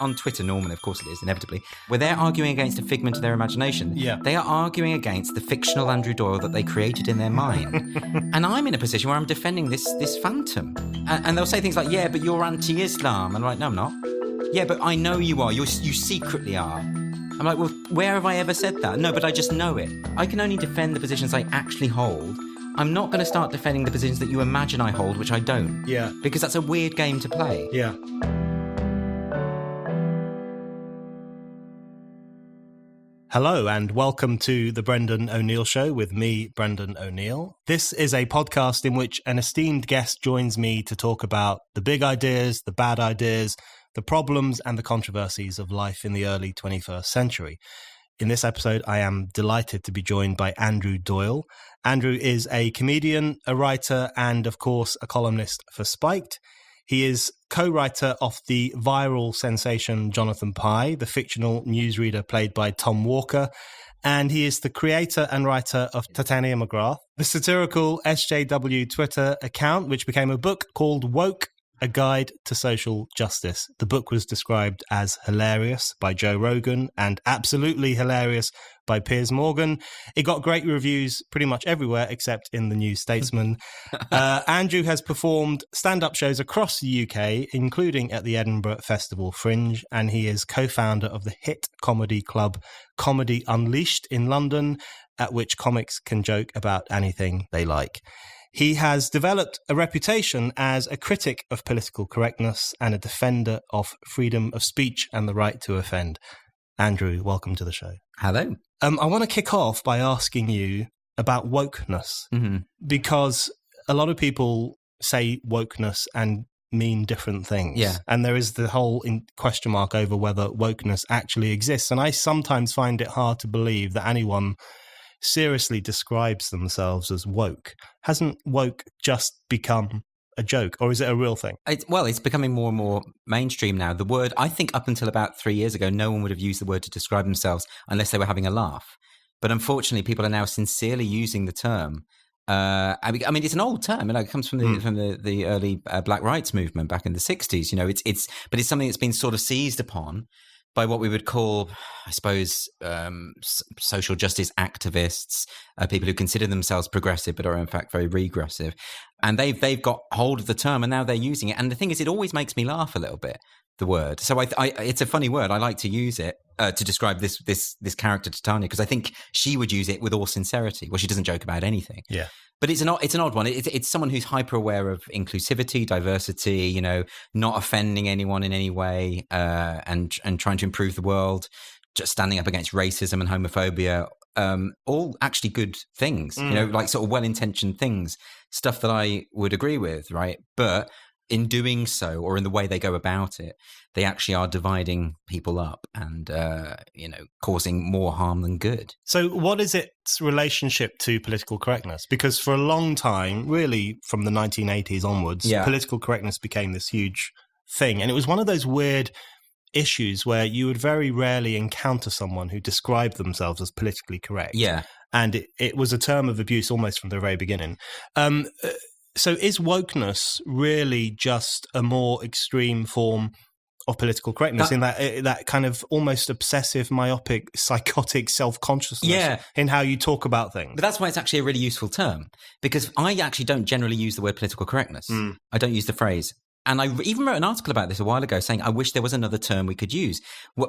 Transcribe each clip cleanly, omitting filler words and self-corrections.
on Twitter normally, of course it is, inevitably, where they're arguing against a figment of their imagination. Yeah. They are arguing against the fictional Andrew Doyle that they created in their mind. And I'm in a position where I'm defending this phantom. And they'll say things like, yeah, but you're anti-Islam. And I'm like, no, I'm not. Yeah, but I know you are. You secretly are. I'm like, well, where have I ever said that? No, but I just know it. I can only defend the positions I actually hold. I'm not going to start defending the positions that you imagine I hold, which I don't. Yeah. Because that's a weird game to play. Yeah. Hello and welcome to The Brendan O'Neill Show with me, Brendan O'Neill. This is a podcast in which an esteemed guest joins me to talk about the big ideas, the bad ideas, the problems and the controversies of life in the early 21st century. In this episode, I am delighted to be joined by Andrew Doyle. Andrew is a comedian, a writer, and of course, a columnist for Spiked. He is co-writer of the viral sensation Jonathan Pie, the fictional newsreader played by Tom Walker, and he is the creator and writer of Titania McGrath, the satirical SJW Twitter account, which became a book called Woke, A Guide to Social Justice. The book was described as hilarious by Joe Rogan and absolutely hilarious by Piers Morgan. It got great reviews pretty much everywhere except in the New Statesman. Andrew has performed stand-up shows across the UK, including at the Edinburgh Festival Fringe, and he is co-founder of the hit comedy club Comedy Unleashed in London, at which comics can joke about anything they like. He has developed a reputation as a critic of political correctness and a defender of freedom of speech and the right to offend. Andrew, welcome to the show. Hello. I want to kick off by asking you about wokeness, because a lot of people say wokeness and mean different things. Yeah. And there is the whole question mark over whether wokeness actually exists. And I sometimes find it hard to believe that anyone seriously describes themselves as woke. Hasn't woke just become a joke, or is it a real thing? It's becoming more and more mainstream now. The word, I think up until about 3 years ago, no one would have used the word to describe themselves unless they were having a laugh. But unfortunately, people are now sincerely using the term. I mean, it's an old term. It comes from the early Black rights movement back in the 60s. You know, but it's something that's been sort of seized upon by what we would call, I suppose, social justice activists, people who consider themselves progressive but are in fact very regressive. And they've got hold of the term and now they're using it. And the thing is, it always makes me laugh a little bit, the word. So it's a funny word. I like to use it to describe this character, Titania, because I think she would use it with all sincerity. Well, she doesn't joke about anything. Yeah. But it's an odd one. It's someone who's hyper aware of inclusivity, diversity, you know, not offending anyone in any way, and trying to improve the world, just standing up against racism and homophobia. All actually good things, you know, like sort of well-intentioned things, stuff that I would agree with, right? But in doing so, or in the way they go about it, they actually are dividing people up and, causing more harm than good. So what is its relationship to political correctness? Because for a long time, really from the 1980s onwards, political correctness became this huge thing. And it was one of those weird issues where you would very rarely encounter someone who described themselves as politically correct. Yeah. And it was a term of abuse almost from the very beginning. So is wokeness really just a more extreme form of political correctness in that kind of almost obsessive, myopic, psychotic self-consciousness in how you talk about things? But that's why it's actually a really useful term, because I actually don't generally use the word political correctness. I don't use the phrase. And I even wrote an article about this a while ago saying I wish there was another term we could use,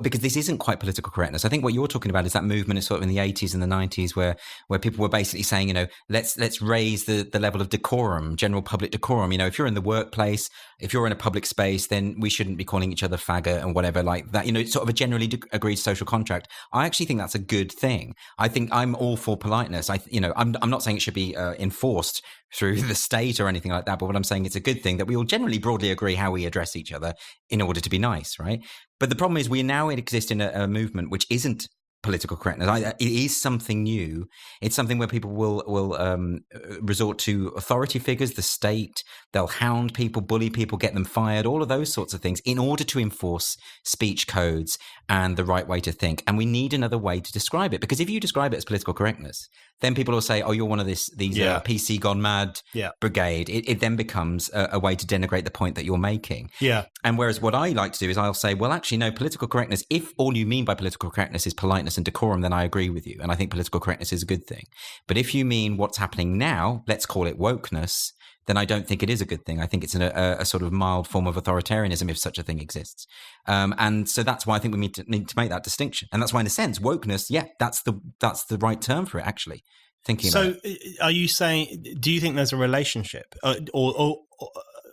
because this isn't quite political correctness. I think what you're talking about is that movement sort of in the 80s and the 90s where people were basically saying, you know, let's raise the level of decorum, general public decorum. You know, if you're in the workplace, if you're in a public space, then we shouldn't be calling each other faggot and whatever like that. You know, it's sort of a generally agreed social contract. I actually think that's a good thing. I think I'm all for politeness. I'm not saying it should be enforced through the state or anything like that. But what I'm saying, it's a good thing that we all generally broadly agree how we address each other in order to be nice, right? But the problem is we now exist in a movement which isn't political correctness. It is something new. It's something where people will resort to authority figures, the state. They'll hound people, bully people, get them fired, all of those sorts of things in order to enforce speech codes and the right way to think. And we need another way to describe it, because if you describe it as political correctness, then people will say, "Oh, you're one of these PC gone mad brigade." It then becomes a way to denigrate the point that you're making. Yeah. And whereas what I like to do is I'll say, well, actually, no, political correctness. If all you mean by political correctness is politeness and decorum, then I agree with you, and I think political correctness is a good thing. But if you mean what's happening now, let's call it wokeness, then I don't think it is a good thing. I think it's a sort of mild form of authoritarianism, if such a thing exists. And so that's why I think we need to make that distinction. And that's why, in a sense, wokeness, that's the right term for it, actually. So are you saying, do you think there's a relationship? Or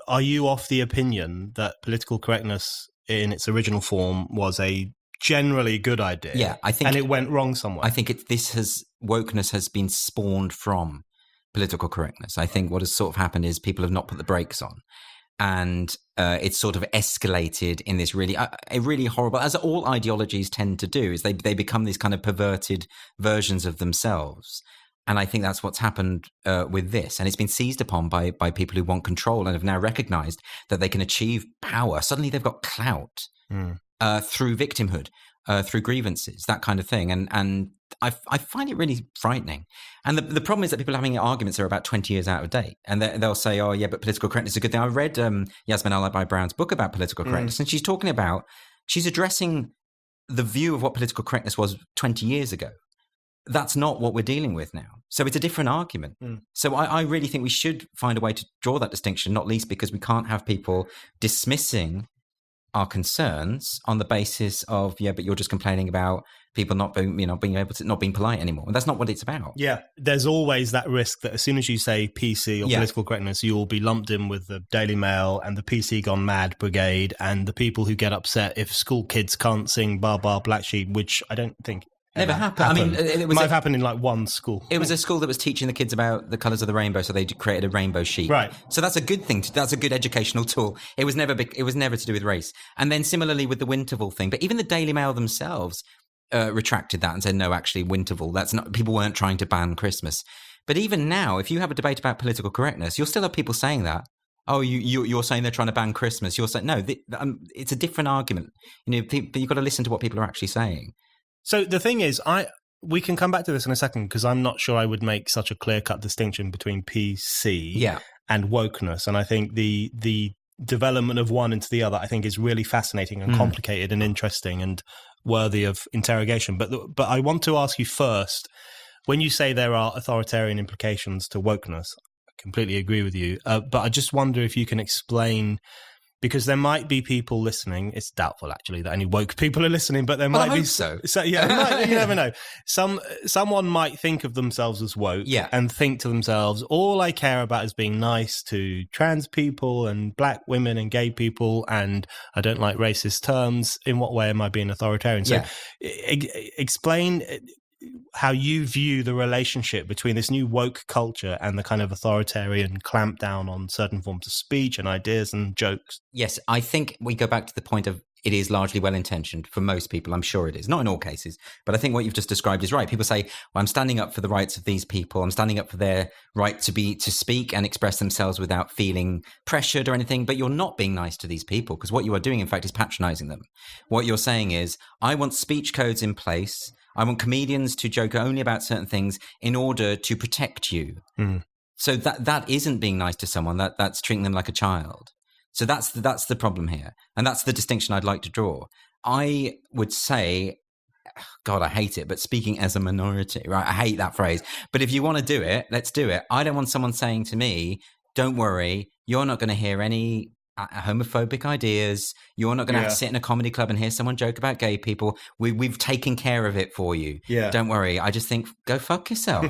are you of the opinion that political correctness in its original form was a generally good idea? Yeah, I think. And it went wrong somewhere? I think wokeness has been spawned from political correctness. I think what has sort of happened is people have not put the brakes on, and it's sort of escalated in this really horrible, as all ideologies tend to do, is they become these kind of perverted versions of themselves. And I think that's what's happened with this, and it's been seized upon by people who want control and have now recognized that they can achieve power. Suddenly they've got clout through victimhood, through grievances, that kind of thing, and I find it really frightening. And the problem is that people are having arguments that are about 20 years out of date. And they'll say, oh, yeah, but political correctness is a good thing. I read Yasmin Al-Brown's book about political correctness, and she's addressing the view of what political correctness was 20 years ago. That's not what we're dealing with now. So it's a different argument. So I really think we should find a way to draw that distinction, not least because we can't have people dismissing our concerns on the basis of, but you're just complaining about people not being, not being polite anymore. And that's not what it's about. Yeah. There's always that risk that as soon as you say PC or political correctness, you will be lumped in with the Daily Mail and the PC gone mad brigade and the people who get upset if school kids can't sing Bar Bar Black Sheep, which I don't think never happened. I mean, it might have happened in like one school. It was a school that was teaching the kids about the colours of the rainbow, so they created a rainbow sheep. Right. So that's a good thing. That's a good educational tool. It was never to do with race. And then similarly with the Winterval thing, but even the Daily Mail themselves retracted that and said, no, actually, Winterval. That's not. People weren't trying to ban Christmas. But even now, if you have a debate about political correctness, you'll still have people saying that. Oh, you're saying they're trying to ban Christmas. You're saying no. It's a different argument. You've got to listen to what people are actually saying. So the thing is, we can come back to this in a second because I'm not sure I would make such a clear-cut distinction between PC and wokeness. And I think the development of one into the other, I think, is really fascinating and complicated and interesting and worthy of interrogation. But I want to ask you first, when you say there are authoritarian implications to wokeness, I completely agree with you. But I just wonder if you can explain, because there might be people listening. It's doubtful, actually, that any woke people are listening, but there might be. So yeah, you never know. Someone might think of themselves as woke, and think to themselves, "All I care about is being nice to trans people and black women and gay people, and I don't like racist terms. In what way am I being authoritarian?" So, explain how you view the relationship between this new woke culture and the kind of authoritarian clampdown on certain forms of speech and ideas and jokes. Yes, I think we go back to the point of it is largely well-intentioned for most people. I'm sure it is. Not in all cases. But I think what you've just described is right. People say, well, I'm standing up for the rights of these people. I'm standing up for their right to speak and express themselves without feeling pressured or anything. But you're not being nice to these people because what you are doing, in fact, is patronizing them. What you're saying is, I want speech codes in place. I want comedians to joke only about certain things in order to protect you. So that isn't being nice to someone. That's treating them like a child. So that's the problem here. And that's the distinction I'd like to draw. I would say, God, I hate it, but speaking as a minority, right? I hate that phrase. But if you want to do it, let's do it. I don't want someone saying to me, don't worry, you're not going to hear any homophobic ideas. You're not going to have to sit in a comedy club and hear someone joke about gay people. We've taken care of it for you. Don't worry. I just think, go fuck yourself.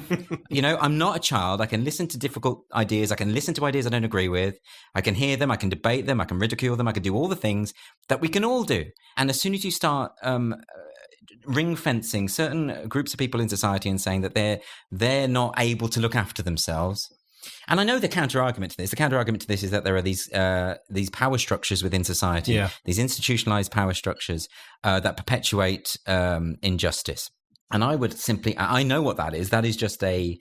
I'm not a child. I can listen to difficult ideas. I can listen to ideas I don't agree with. I can hear them. I can debate them. I can ridicule them. I can do all the things that we can all do. And as soon as you start ring fencing certain groups of people in society and saying that they're not able to look after themselves. And I know the counter-argument to this. The counter-argument to this is that there are these power structures within society, these institutionalized power structures that perpetuate injustice. And I would simply, I know what that is. That is just a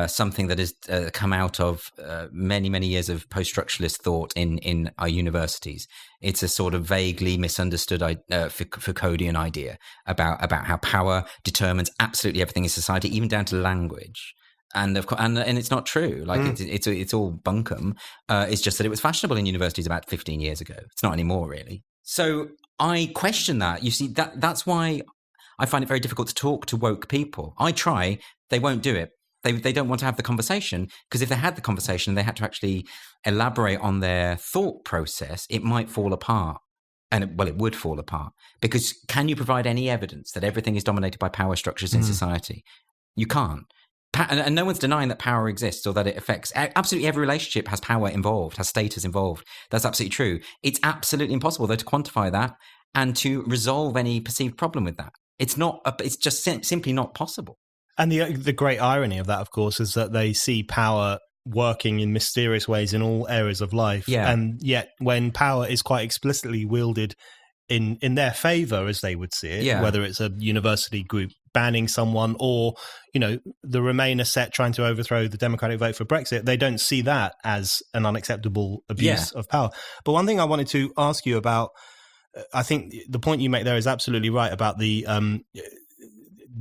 something that has come out of many, many years of post-structuralist thought in our universities. It's a sort of vaguely misunderstood Foucauldian idea about how power determines absolutely everything in society, even down to language. And of course, and it's not true. Like it's all bunkum. It's just that it was fashionable in universities about 15 years ago. It's not anymore, really. So I question that. You see, that's why I find it very difficult to talk to woke people. I try, they won't do it. They don't want to have the conversation, because if they had the conversation and they had to actually elaborate on their thought process, it might fall apart. And it would fall apart, because can you provide any evidence that everything is dominated by power structures in society? You can't. And no one's denying that power exists or that it affects absolutely every relationship has power involved, has status involved. That's absolutely true. It's absolutely impossible, though, to quantify that and to resolve any perceived problem with that. It's not. It's just simply not possible. And the great irony of that, of course, is that they see power working in mysterious ways in all areas of life. Yeah. And yet when power is quite explicitly wielded in their favor, as they would see it, whether it's a university group banning someone or, the Remainer set trying to overthrow the democratic vote for Brexit, they don't see that as an unacceptable abuse of power. But one thing I wanted to ask you about, I think the point you make there is absolutely right about the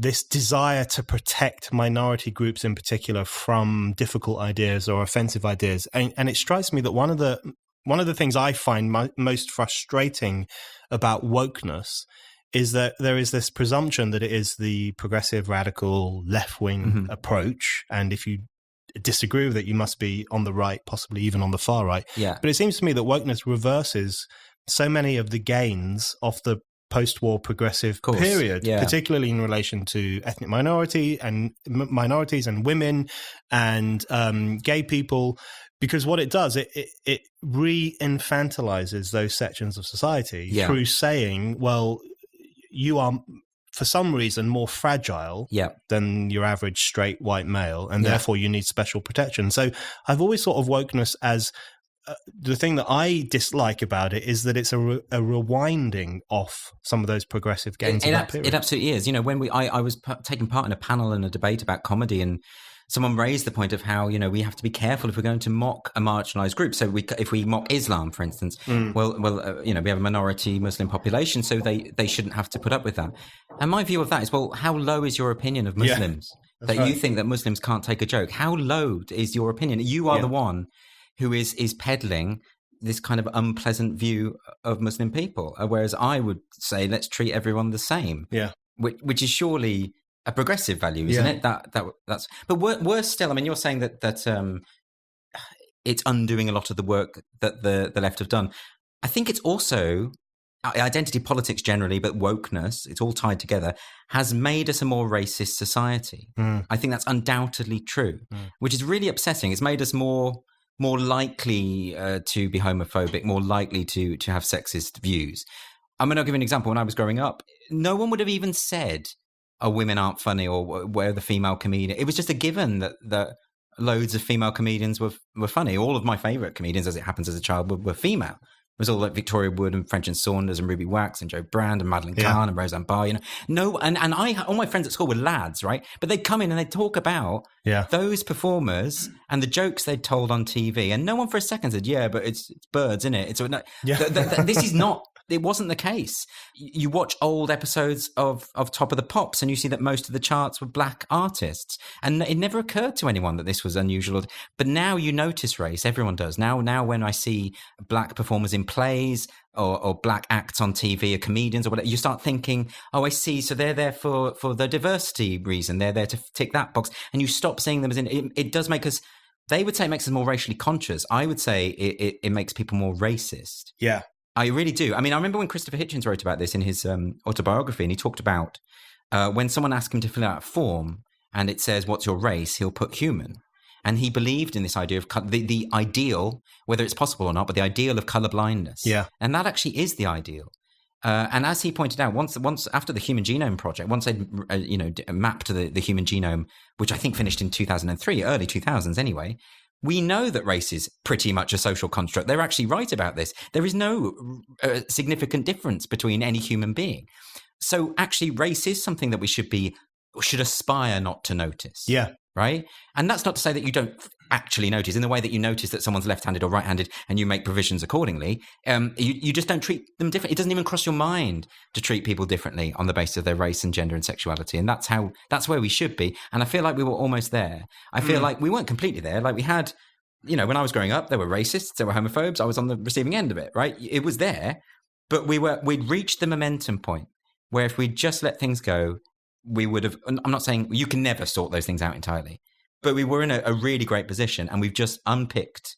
this desire to protect minority groups in particular from difficult ideas or offensive ideas. And it strikes me that one of the things I find most frustrating about wokeness is that there is this presumption that it is the progressive, radical, left-wing approach. And if you disagree with it, you must be on the right, possibly even on the far right. Yeah. But it seems to me that wokeness reverses so many of the gains of the post-war progressive period, particularly in relation to ethnic minorities and women and gay people. Because what it does, it re-infantilizes those sections of society through saying, well, you are, for some reason, more fragile than your average straight white male, and therefore you need special protection. So I've always thought of wokeness as the thing that I dislike about it is that it's a rewinding off some of those progressive gains of that period. It absolutely is. When I was taking part in a panel and a debate about comedy, and someone raised the point of how, we have to be careful if we're going to mock a marginalized group. So if we mock Islam, for instance, we have a minority Muslim population, so they shouldn't have to put up with that. And my view of that is, well, how low is your opinion of Muslims? That you think that Muslims can't take a joke? How low is your opinion? You are the one who is peddling this kind of unpleasant view of Muslim people, whereas I would say let's treat everyone the same. Yeah, which is surely a progressive value, isn't it? That's. But worse still, I mean, you're saying that it's undoing a lot of the work that the left have done. I think it's also identity politics generally, but wokeness, it's all tied together, has made us a more racist society. I think that's undoubtedly true, which is really upsetting. It's made us more likely to be homophobic, more likely to have sexist views. I mean, I'll give you an example. When I was growing up, no one would have even said, "Oh, women aren't funny," or "Where the female comedian." It was just a given that loads of female comedians were funny. All of my favourite comedians, as it happens as a child, were female. It was all like Victoria Wood and French and Saunders and Ruby Wax and Jo Brand and Madeline Kahn and Roseanne Barr. All my friends at school were lads, right? But they'd come in and they'd talk about those performers and the jokes they'd told on TV, and no one for a second said, "Yeah, but it's birds, isn't it?" This is not. It wasn't the case. You watch old episodes of Top of the Pops and you see that most of the charts were black artists. And it never occurred to anyone that this was unusual. But now you notice race. Everyone does. Now when I see black performers in plays or black acts on TV or comedians or whatever, you start thinking, oh, I see. So they're there for the diversity reason. They're there to tick that box. And you stop seeing them as it does make us, they would say it makes us more racially conscious. I would say it makes people more racist. Yeah. I really do. I mean, I remember when Christopher Hitchens wrote about this in his autobiography, and he talked about when someone asked him to fill out a form and it says, "What's your race?" he'll put human. And he believed in this idea of the ideal, whether it's possible or not, but the ideal of colorblindness. Yeah. And that actually is the ideal. And as he pointed out, once after the Human Genome Project, once they'd mapped the human genome, which I think finished in 2003, early 2000s anyway, we know that race is pretty much a social construct. They're actually right about this. There is no significant difference between any human being. So actually race is something that we should aspire not to notice. Yeah. right? And that's not to say that you don't actually notice in the way that you notice that someone's left-handed or right-handed and you make provisions accordingly. You just don't treat them differently. It doesn't even cross your mind to treat people differently on the basis of their race and gender and sexuality. And that's where we should be. And I feel like we were almost there. I feel like we weren't completely there. Like we had, when I was growing up, there were racists, there were homophobes. I was on the receiving end of it, right? It was there, but we'd reached the momentum point where if we'd just let things go, we would have, I'm not saying you can never sort those things out entirely, but we were in a really great position, and we've just unpicked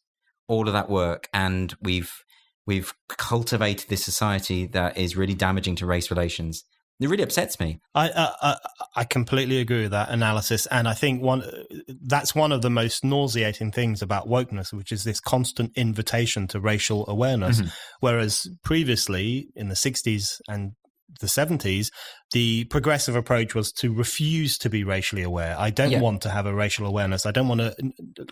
all of that work, and we've cultivated this society that is really damaging to race relations. It really upsets me. I completely agree with that analysis, and I think that's one of the most nauseating things about wokeness, which is this constant invitation to racial awareness. Whereas previously, in the 60s and the 70s, the progressive approach was to refuse to be racially aware. I don't want to have a racial awareness. I don't want to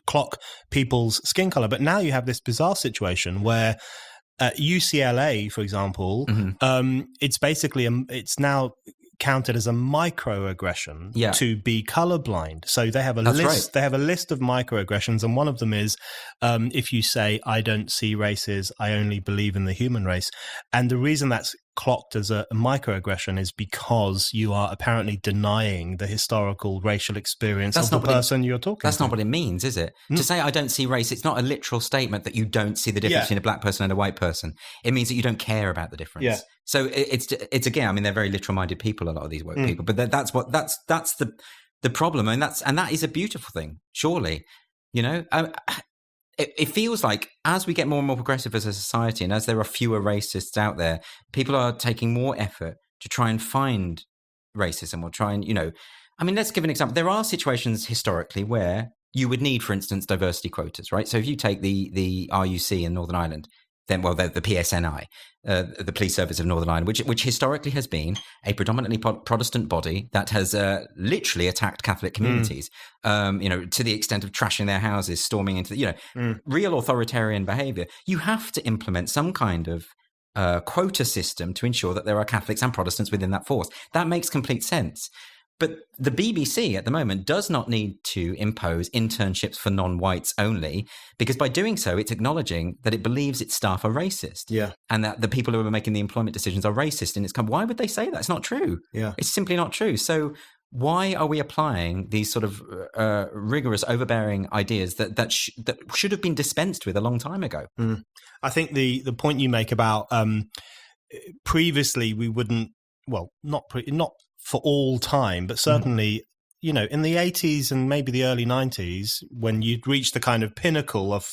clock people's skin color. But now you have this bizarre situation where at UCLA, for example, it's basically it's now counted as a microaggression to be colorblind. So they have a list. Right. They have a list of microaggressions, and one of them is if you say, "I don't see races, I only believe in the human race," and the reason that's clocked as a microaggression is because you are apparently denying the historical racial experience of the person you're talking to. That's not what it means, is it? To say I don't see race, it's not a literal statement that you don't see the difference between a black person and a white person. It means that you don't care about the difference. Yeah. So it's again, I mean, they're very literal-minded people, a lot of these woke people, but that's the problem, and that is a beautiful thing, surely. It feels like as we get more and more progressive as a society, and as there are fewer racists out there, people are taking more effort to try and find racism or try and, I mean, let's give an example. There are situations historically where you would need, for instance, diversity quotas, right? So if you take the RUC in Northern Ireland, then, well, the PSNI, the Police Service of Northern Ireland, which historically has been a predominantly Protestant body that has literally attacked Catholic communities, to the extent of trashing their houses, storming into, real authoritarian behavior. You have to implement some kind of quota system to ensure that there are Catholics and Protestants within that force. That makes complete sense. But the BBC at the moment does not need to impose internships for non-whites only, because by doing so, it's acknowledging that it believes its staff are racist. Yeah. And that the people who are making the employment decisions are racist. And why would they say that? It's not true. Yeah. It's simply not true. So why are we applying these sort of rigorous, overbearing ideas that should have been dispensed with a long time ago? I think the point you make about previously we wouldn't, well, not for all time, but certainly, in the 80s and maybe the early 90s, when you'd reached the kind of pinnacle of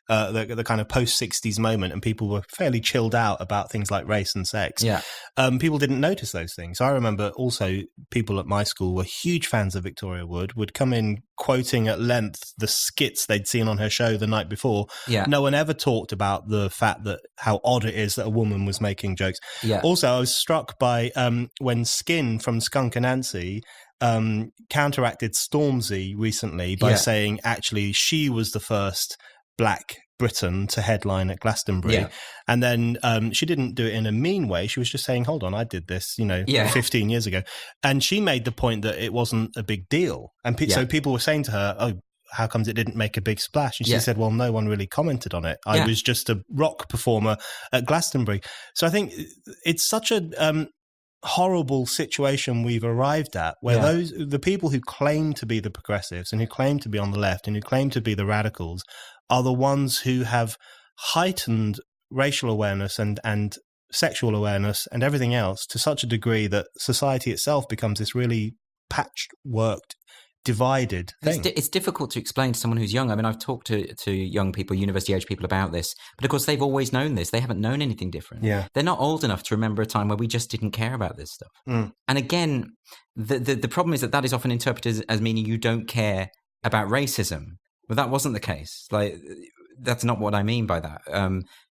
the kind of post-60s moment and people were fairly chilled out about things like race and sex, people didn't notice those things. I remember also people at my school were huge fans of Victoria Wood, would come in quoting at length the skits they'd seen on her show the night before. Yeah. No one ever talked about the fact that how odd it is that a woman was making jokes. Yeah. Also, I was struck by when Skin from Skunk Anansie counteracted Stormzy recently by saying actually she was the first Black Briton to headline at Glastonbury. Yeah. And then she didn't do it in a mean way. She was just saying, hold on, I did this, 15 years ago. And she made the point that it wasn't a big deal. And so people were saying to her, oh, how comes it didn't make a big splash? And she said, well, no one really commented on it. I was just a rock performer at Glastonbury. So I think it's such a horrible situation we've arrived at, where the people who claim to be the progressives and who claim to be on the left and who claim to be the radicals are the ones who have heightened racial awareness and sexual awareness and everything else to such a degree that society itself becomes this really patchworked, divided thing. It's difficult to explain to someone who's young. I mean, I've talked to young people, university-age people about this, but of course they've always known this. They haven't known anything different. Yeah. They're not old enough to remember a time where we just didn't care about this stuff. And again, the problem is that is often interpreted as meaning you don't care about racism. But that wasn't the case. That's not what I mean by that.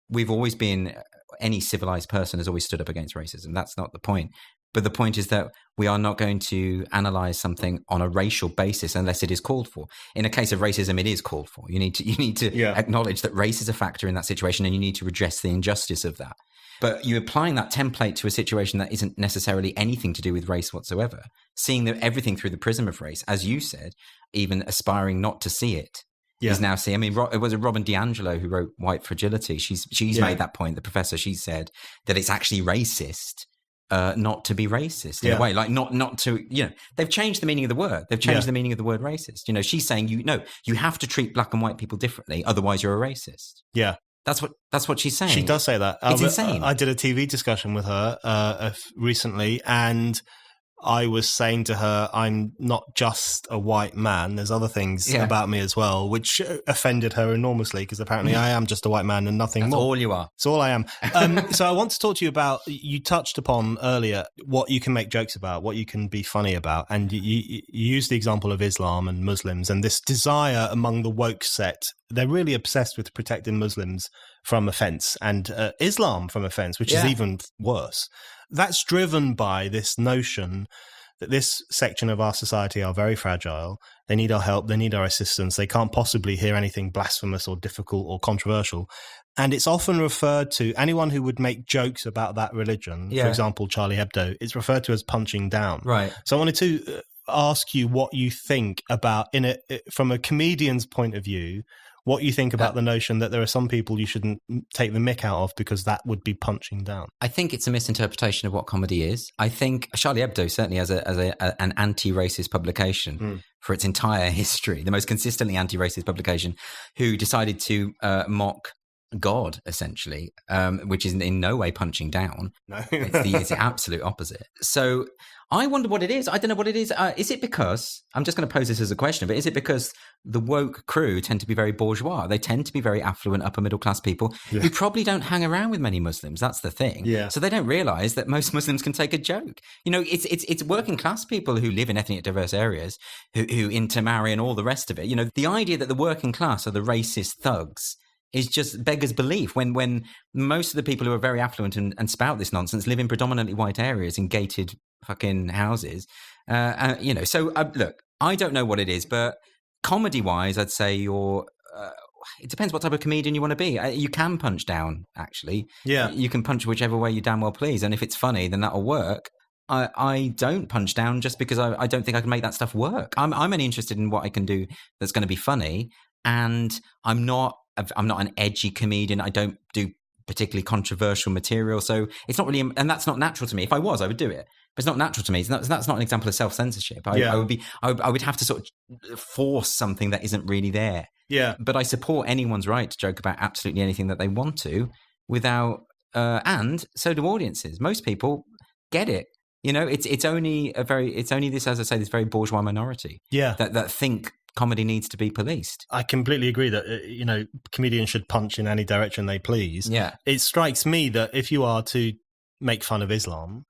We've always been, any civilized person has always stood up against racism. That's not the point. But the point is that we are not going to analyze something on a racial basis unless it is called for. In a case of racism, it is called for. You need to acknowledge that race is a factor in that situation, and you need to redress the injustice of that. But you're applying that template to a situation that isn't necessarily anything to do with race whatsoever, seeing everything through the prism of race, as you said, even aspiring not to see it. Is now see. I mean, it was Robin DiAngelo who wrote White Fragility. She's made that point. The professor, she said that it's actually racist not to be racist in a way, like not to, they've changed the meaning of the word. They've changed the meaning of the word racist. She's saying, you have to treat black and white people differently, otherwise you're a racist. Yeah. That's what she's saying. She does say that. It's insane. I did a TV discussion with her recently, and I was saying to her, I'm not just a white man. There's other things about me as well, which offended her enormously, because apparently I am just a white man and nothing more. That's all you are. It's all I am. So I want to talk to you about, you touched upon earlier what you can make jokes about, what you can be funny about. And you used the example of Islam and Muslims and this desire among the woke set. They're really obsessed with protecting Muslims from offense and Islam from offense, which is even worse. That's driven by this notion that this section of our society are very fragile. They need our help. They need our assistance. They can't possibly hear anything blasphemous or difficult or controversial. And it's often referred to, anyone who would make jokes about that religion, for example, Charlie Hebdo, it's referred to as punching down. Right. So I wanted to ask you what you think about, from a comedian's point of view, what you think about the notion that there are some people you shouldn't take the mick out of because that would be punching down. I think it's a misinterpretation of what comedy is. I think Charlie Hebdo certainly as an anti-racist publication for its entire history, the most consistently anti-racist publication, who decided to mock God, essentially, which is in no way punching down. No. It's the absolute opposite. So I wonder what it is. I don't know what it is. Is it because, I'm just going to pose this as a question, but is it because the woke crew tend to be very bourgeois? They tend to be very affluent, upper middle class people who probably don't hang around with many Muslims. That's the thing. Yeah. So they don't realize that most Muslims can take a joke. It's working class people who live in ethnically diverse areas who intermarry and all the rest of it. The idea that the working class are the racist thugs is just beggars belief when most of the people who are very affluent and spout this nonsense live in predominantly white areas in gated fucking houses. So look, I don't know what it is, but comedy-wise, I'd say it depends what type of comedian you want to be. You can punch down, actually. Yeah. You can punch whichever way you damn well please. And if it's funny, then that'll work. I don't punch down just because I don't think I can make that stuff work. I'm only interested in what I can do that's going to be funny. And I'm not an edgy comedian. I don't do particularly controversial material. So it's not really, and that's not natural to me. If I was, I would do it. But it's not natural to me. That's not an example of self-censorship. I would have to sort of force something that isn't really there. Yeah. But I support anyone's right to joke about absolutely anything that they want to without, and so do audiences. Most people get it. It's only this, as I say, this very bourgeois minority. Yeah. That think comedy needs to be policed. I completely agree that, comedians should punch in any direction they please. Yeah. It strikes me that if you are to make fun of Islam,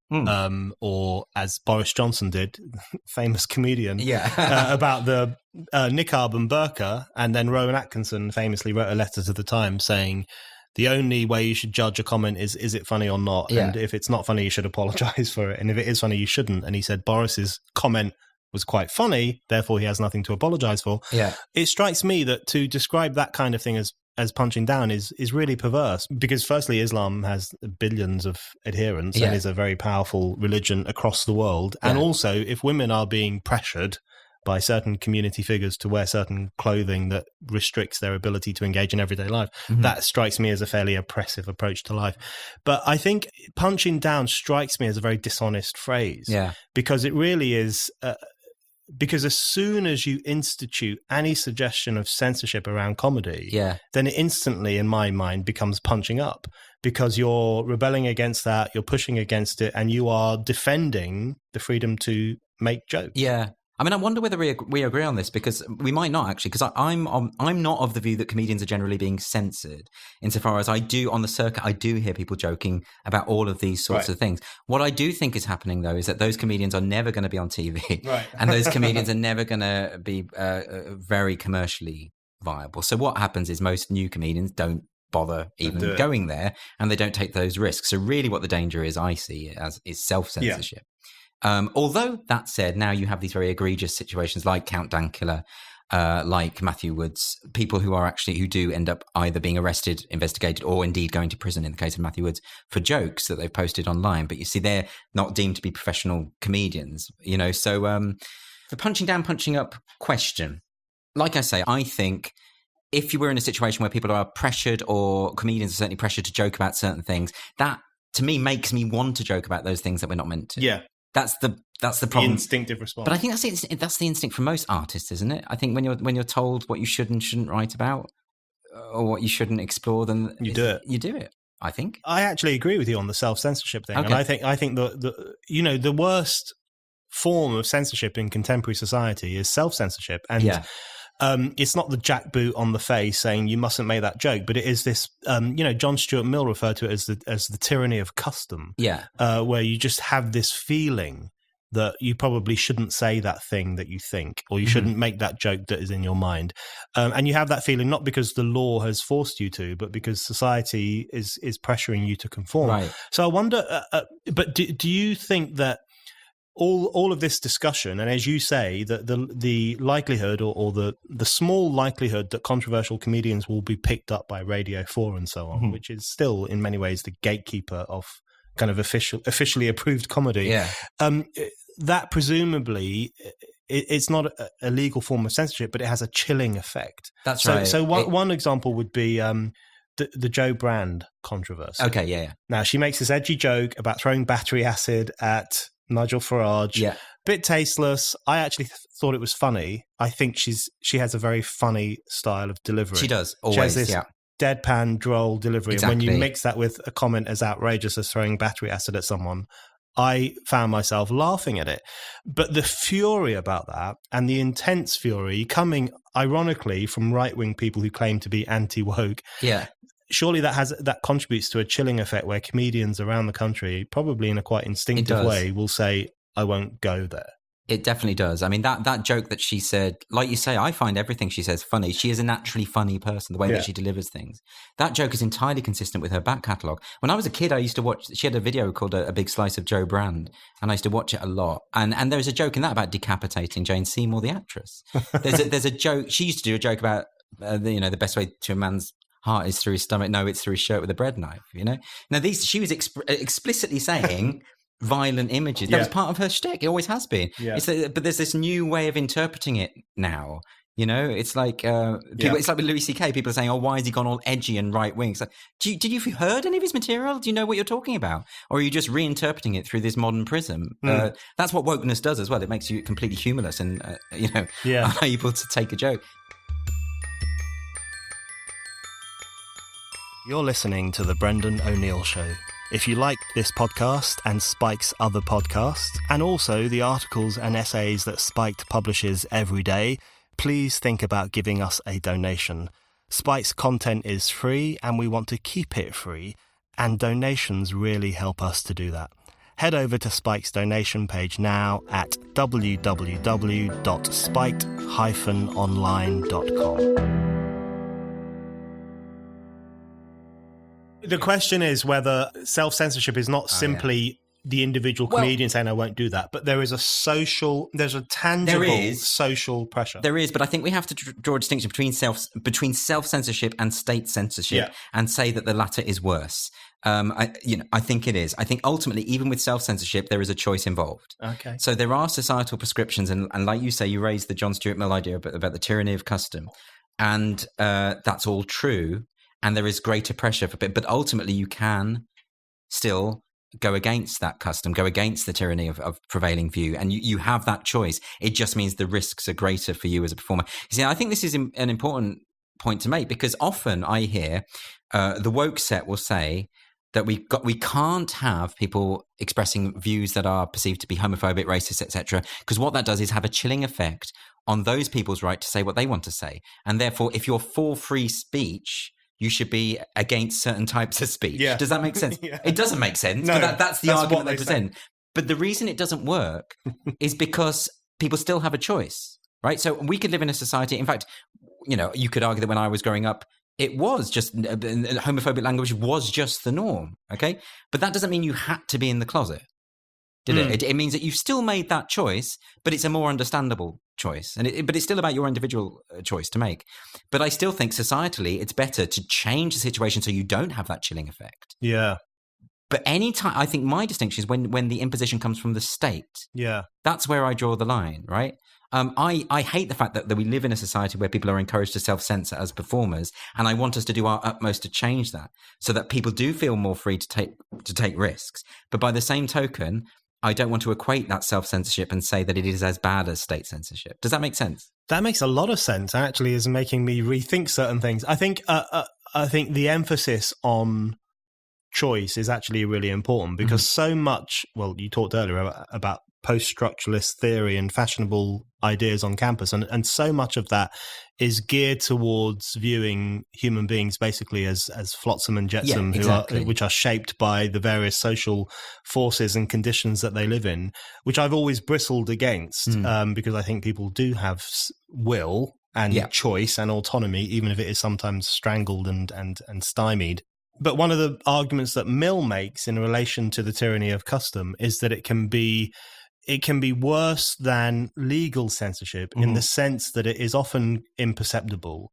or as Boris Johnson did, famous comedian, about the niqab and burqa, and then Rowan Atkinson famously wrote a letter to the Times saying, the only way you should judge a comment is it funny or not? Yeah. And if it's not funny, you should apologize for it. And if it is funny, you shouldn't. And he said Boris's comment was quite funny, therefore he has nothing to apologize for. Yeah. It strikes me that to describe that kind of thing as punching down is really perverse, because firstly, Islam has billions of adherents and is a very powerful religion across the world. Yeah. And also, if women are being pressured by certain community figures to wear certain clothing that restricts their ability to engage in everyday life, that strikes me as a fairly oppressive approach to life. But I think punching down strikes me as a very dishonest phrase, because it really is... because as soon as you institute any suggestion of censorship around comedy, then it instantly, in my mind, becomes punching up, because you're rebelling against that, you're pushing against it, and you are defending the freedom to make jokes. Yeah. I mean, I wonder whether we agree on this, because we might not actually, because I'm not of the view that comedians are generally being censored, insofar as I do on the circuit, I do hear people joking about all of these sorts of things. What I do think is happening, though, is that those comedians are never going to be on TV, and those comedians are never going to be very commercially viable. So what happens is most new comedians don't bother even going there, and they don't take those risks. So really what the danger is, I see it as, is self-censorship. Although that said, now you have these very egregious situations like Count Dankula, like Matthew Woods, people who do end up either being arrested, investigated, or indeed going to prison in the case of Matthew Woods for jokes that they've posted online. But you see, they're not deemed to be professional comedians, you know. So the punching down, punching up question, like I say, I think if you were in a situation where people are pressured, or comedians are certainly pressured to joke about certain things, that to me makes me want to joke about those things that we're not meant to. Yeah. That's the problem. The instinctive response. But I think that's the instinct for most artists, isn't it? I think when you're told what you should and shouldn't write about, or what you shouldn't explore, then you do it. You do it. I think. I actually agree with you on the self-censorship thing, okay. And I think the worst form of censorship in contemporary society is self-censorship, and it's not the jackboot on the face saying you mustn't make that joke, but it is this. John Stuart Mill referred to it as the tyranny of custom. Yeah, where you just have this feeling that you probably shouldn't say that thing that you think, or you shouldn't make that joke that is in your mind, and you have that feeling not because the law has forced you to, but because society is pressuring you to conform. Right. So I wonder, but do you think that all of this discussion, and as you say, that the likelihood or the small likelihood that controversial comedians will be picked up by Radio 4 and so on, which is still in many ways the gatekeeper of kind of officially approved comedy, that presumably it's not a legal form of censorship, but it has a chilling effect. That's right. So one example would be the Jo Brand controversy. Okay, yeah. Now, she makes this edgy joke about throwing battery acid at Nigel Farage. Yeah. Bit tasteless. I actually thought it was funny. I think she has a very funny style of delivery. She does, always, she has this deadpan, droll delivery. Exactly. And when you mix that with a comment as outrageous as throwing battery acid at someone, I found myself laughing at it. But the fury about that, and the intense fury coming, ironically, from right-wing people who claim to be anti-woke, surely that contributes to a chilling effect where comedians around the country, probably in a quite instinctive way, will say, I won't go there. It definitely does. I mean, that joke that she said, like you say, I find everything she says funny. She is a naturally funny person, the way that she delivers things. That joke is entirely consistent with her back catalogue. When I was a kid, I used to watch, she had a video called A Big Slice of Jo Brand, and I used to watch it a lot. And there's a joke in that about decapitating Jane Seymour, the actress. There's a joke, she used to do a joke about, the best way to a man's heart is through his stomach. No, it's through his shirt with a bread knife, Now, she was explicitly saying violent images. That was part of her shtick. It always has been. Yeah. But there's this new way of interpreting it now. It's like it's like with Louis C.K. People are saying, "Oh, why has he gone all edgy and right wing?" Like, did you heard any of his material? Do you know what you're talking about, or are you just reinterpreting it through this modern prism? That's what wokeness does as well. It makes you completely humorless and unable to take a joke. You're listening to The Brendan O'Neill Show. If you like this podcast and Spike's other podcasts, and also the articles and essays that Spiked publishes every day, please think about giving us a donation. Spike's content is free, and we want to keep it free, and donations really help us to do that. Head over to Spike's donation page now at www.spiked-online.com. The question is whether self-censorship is not simply the individual comedian saying, I won't do that, but there's a tangible social pressure. There is, but I think we have to draw a distinction between self-censorship and state censorship and say that the latter is worse. I think it is. I think ultimately, even with self-censorship, there is a choice involved. Okay. So there are societal prescriptions, and like you say, you raised the John Stuart Mill idea about the tyranny of custom, and that's all true. And there is greater pressure for it. But ultimately, you can still go against that custom, go against the tyranny of prevailing view. And you have that choice. It just means the risks are greater for you as a performer. You see, I think this is an important point to make, because often I hear the woke set will say that we can't have people expressing views that are perceived to be homophobic, racist, etc. Because what that does is have a chilling effect on those people's right to say what they want to say. And therefore, if you're for free speech, you should be against certain types of speech. Yeah. Does that make sense? It doesn't make sense, but that's the argument they present. But the reason it doesn't work is because people still have a choice, right? So we could live in a society, in fact, you could argue that when I was growing up, it was just homophobic language was just the norm. Okay. But that doesn't mean you had to be in the closet. Did it? It means that you've still made that choice, but it's a more understandable choice. But it's still about your individual choice to make. But I still think societally, it's better to change the situation so you don't have that chilling effect. Yeah. But anytime, I think my distinction is when the imposition comes from the state. Yeah. That's where I draw the line, right? I hate the fact that we live in a society where people are encouraged to self-censor as performers, and I want us to do our utmost to change that so that people do feel more free to take risks. But by the same token, I don't want to equate that self-censorship and say that it is as bad as state censorship. Does that make sense? That makes a lot of sense, actually, is making me rethink certain things. I think the emphasis on choice is actually really important because so much, well, you talked earlier about post-structuralist theory and fashionable ideas on campus, and so much of that is geared towards viewing human beings basically as flotsam and jetsam, which are shaped by the various social forces and conditions that they live in, which I've always bristled against because I think people do have will and choice and autonomy, even if it is sometimes strangled and stymied. But one of the arguments that Mill makes in relation to the tyranny of custom is that it can be worse than legal censorship in the sense that it is often imperceptible.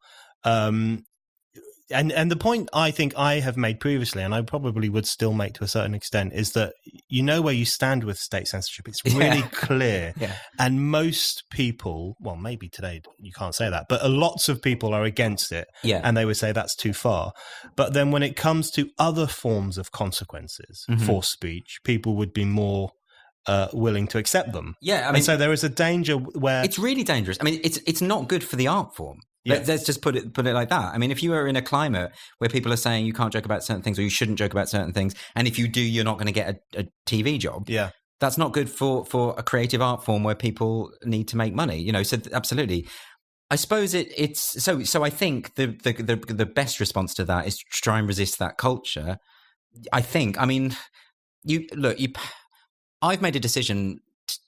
And the point I think I have made previously, and I probably would still make to a certain extent, is that you know where you stand with state censorship. It's really clear. Yeah. And most people, well, maybe today you can't say that, but lots of people are against it. Yeah. And they would say that's too far. But then when it comes to other forms of consequences for speech, people would be more willing to accept them. Yeah, I mean, and so there is a danger where it's really dangerous. I mean, it's not good for the art form. Yeah. Let's just put it like that. I mean, if you are in a climate where people are saying you can't joke about certain things or you shouldn't joke about certain things, and if you do, you're not going to get a TV job. Yeah, that's not good for a creative art form where people need to make money. You know, so absolutely. I suppose it's so. I think the best response to that is to try and resist that culture. I mean, I've made a decision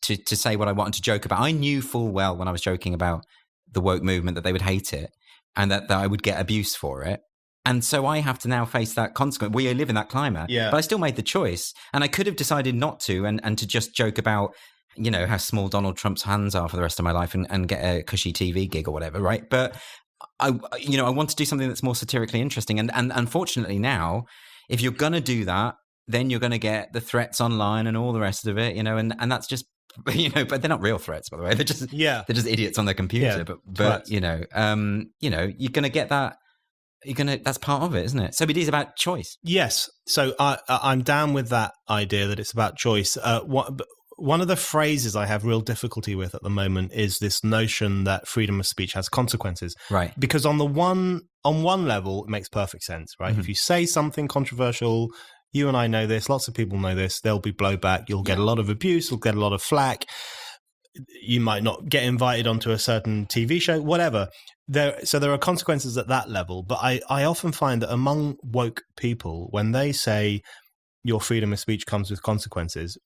to say what I want and to joke about. I knew full well when I was joking about the woke movement that they would hate it and that I would get abuse for it. And so I have to now face that consequence. We live in that climate. Yeah. But I still made the choice. And I could have decided not to and to just joke about, you know, how small Donald Trump's hands are for the rest of my life and get a cushy TV gig or whatever, right? But I want to do something that's more satirically interesting. And unfortunately now, if you're going to do that, then you're going to get the threats online and all the rest of it, you know, and that's just, you know, but they're not real threats, by the way. They're just idiots on their computer. Yeah, but you know, you're going to get that. That's part of it, isn't it? So it is about choice. Yes. So I'm down with that idea that it's about choice. One of the phrases I have real difficulty with at the moment is this notion that freedom of speech has consequences. Right. Because on one level, it makes perfect sense, right? If you say something controversial, you and I know this, lots of people know this, there'll be blowback, you'll get a lot of abuse, you'll get a lot of flack, you might not get invited onto a certain TV show, whatever. So there are consequences at that level, but I often find that among woke people, when they say your freedom of speech comes with consequences,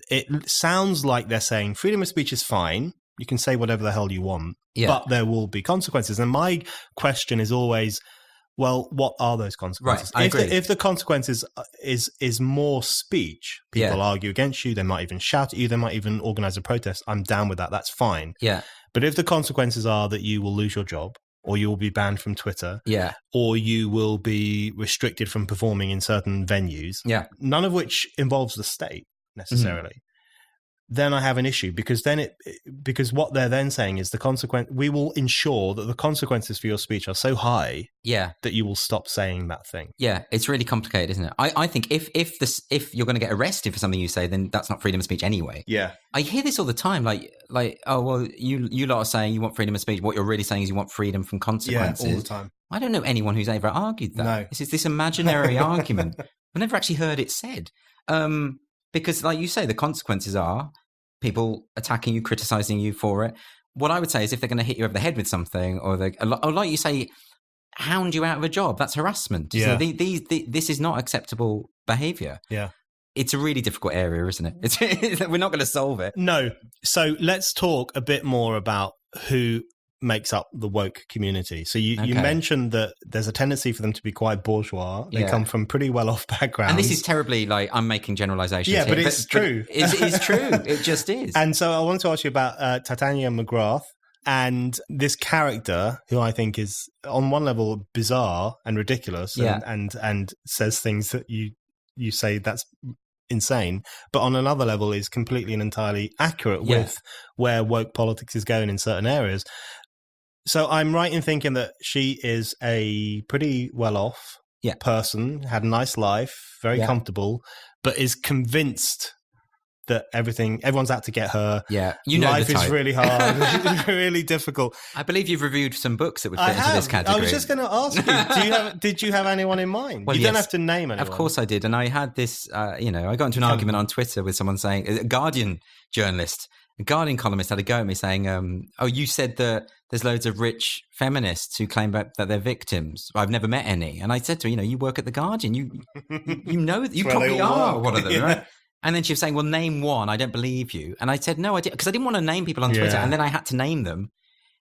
it sounds like they're saying freedom of speech is fine, you can say whatever the hell you want, but there will be consequences. And my question is always, well, what are those consequences? Right, I agree. If the consequences is more speech, people argue against you, they might even shout at you, they might even organize a protest, I'm down with that, that's fine. Yeah. But if the consequences are that you will lose your job, or you will be banned from Twitter, or you will be restricted from performing in certain venues, none of which involves the state necessarily, then I have an issue because what they're then saying is we will ensure that the consequences for your speech are so high that you will stop saying that thing. Yeah, it's really complicated, isn't it? I think if you're going to get arrested for something you say, then that's not freedom of speech anyway. Yeah. I hear this all the time, like oh, well, you lot are saying you want freedom of speech. What you're really saying is you want freedom from consequences. Yeah, all the time. I don't know anyone who's ever argued that. No. This is this imaginary argument. I've never actually heard it said. Because like you say, the consequences are people attacking you, criticizing you for it. What I would say is if they're going to hit you over the head with something or like you say, hound you out of a job, that's harassment. Yeah. So this is not acceptable behavior. Yeah. It's a really difficult area, isn't it? We're not going to solve it. No. So let's talk a bit more about who makes up the woke community. So you mentioned that there's a tendency for them to be quite bourgeois. They come from pretty well-off backgrounds. And this is terribly, like, I'm making generalizations here. But it's true. It's true. It just is. And so I wanted to ask you about Titania McGrath and this character who I think is, on one level, bizarre and ridiculous and says things that you say that's insane, but on another level is completely and entirely accurate with where woke politics is going in certain areas. So I'm right in thinking that she is a pretty well-off person, had a nice life, very comfortable, but is convinced that everyone's out to get her. Yeah, life is really hard, really difficult. I believe you've reviewed some books that would fit into this category. I was just going to ask you, did you have anyone in mind? Well, you don't have to name anyone. Of course I did. And I had this, I got into an argument on Twitter with someone saying, a Guardian journalist, a Guardian columnist had a go at me saying, you said that there's loads of rich feminists who claim that they're victims. I've never met any. And I said to her, you work at the Guardian. You know, you probably are one of them, right? And then she was saying, well, name one. I don't believe you. And I said, no, I did, because I didn't want to name people on Twitter. And then I had to name them.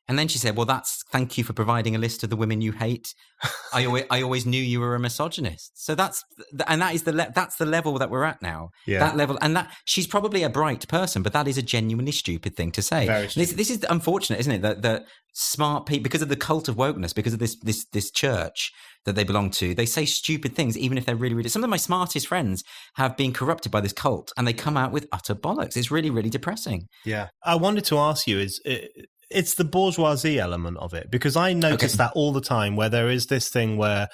And then she said, well, thank you for providing a list of the women you hate. I always knew you were a misogynist. So that's the level that we're at now. Yeah. That level. And that she's probably a bright person, but that is a genuinely stupid thing to say. This is unfortunate, isn't it? That smart people, because of the cult of wokeness, because of this church that they belong to, they say stupid things, even if they're really, really... Some of my smartest friends have been corrupted by this cult, and they come out with utter bollocks. It's really, really depressing. Yeah. I wanted to ask you, it's the bourgeoisie element of it, because I notice that all the time, where there is this thing where,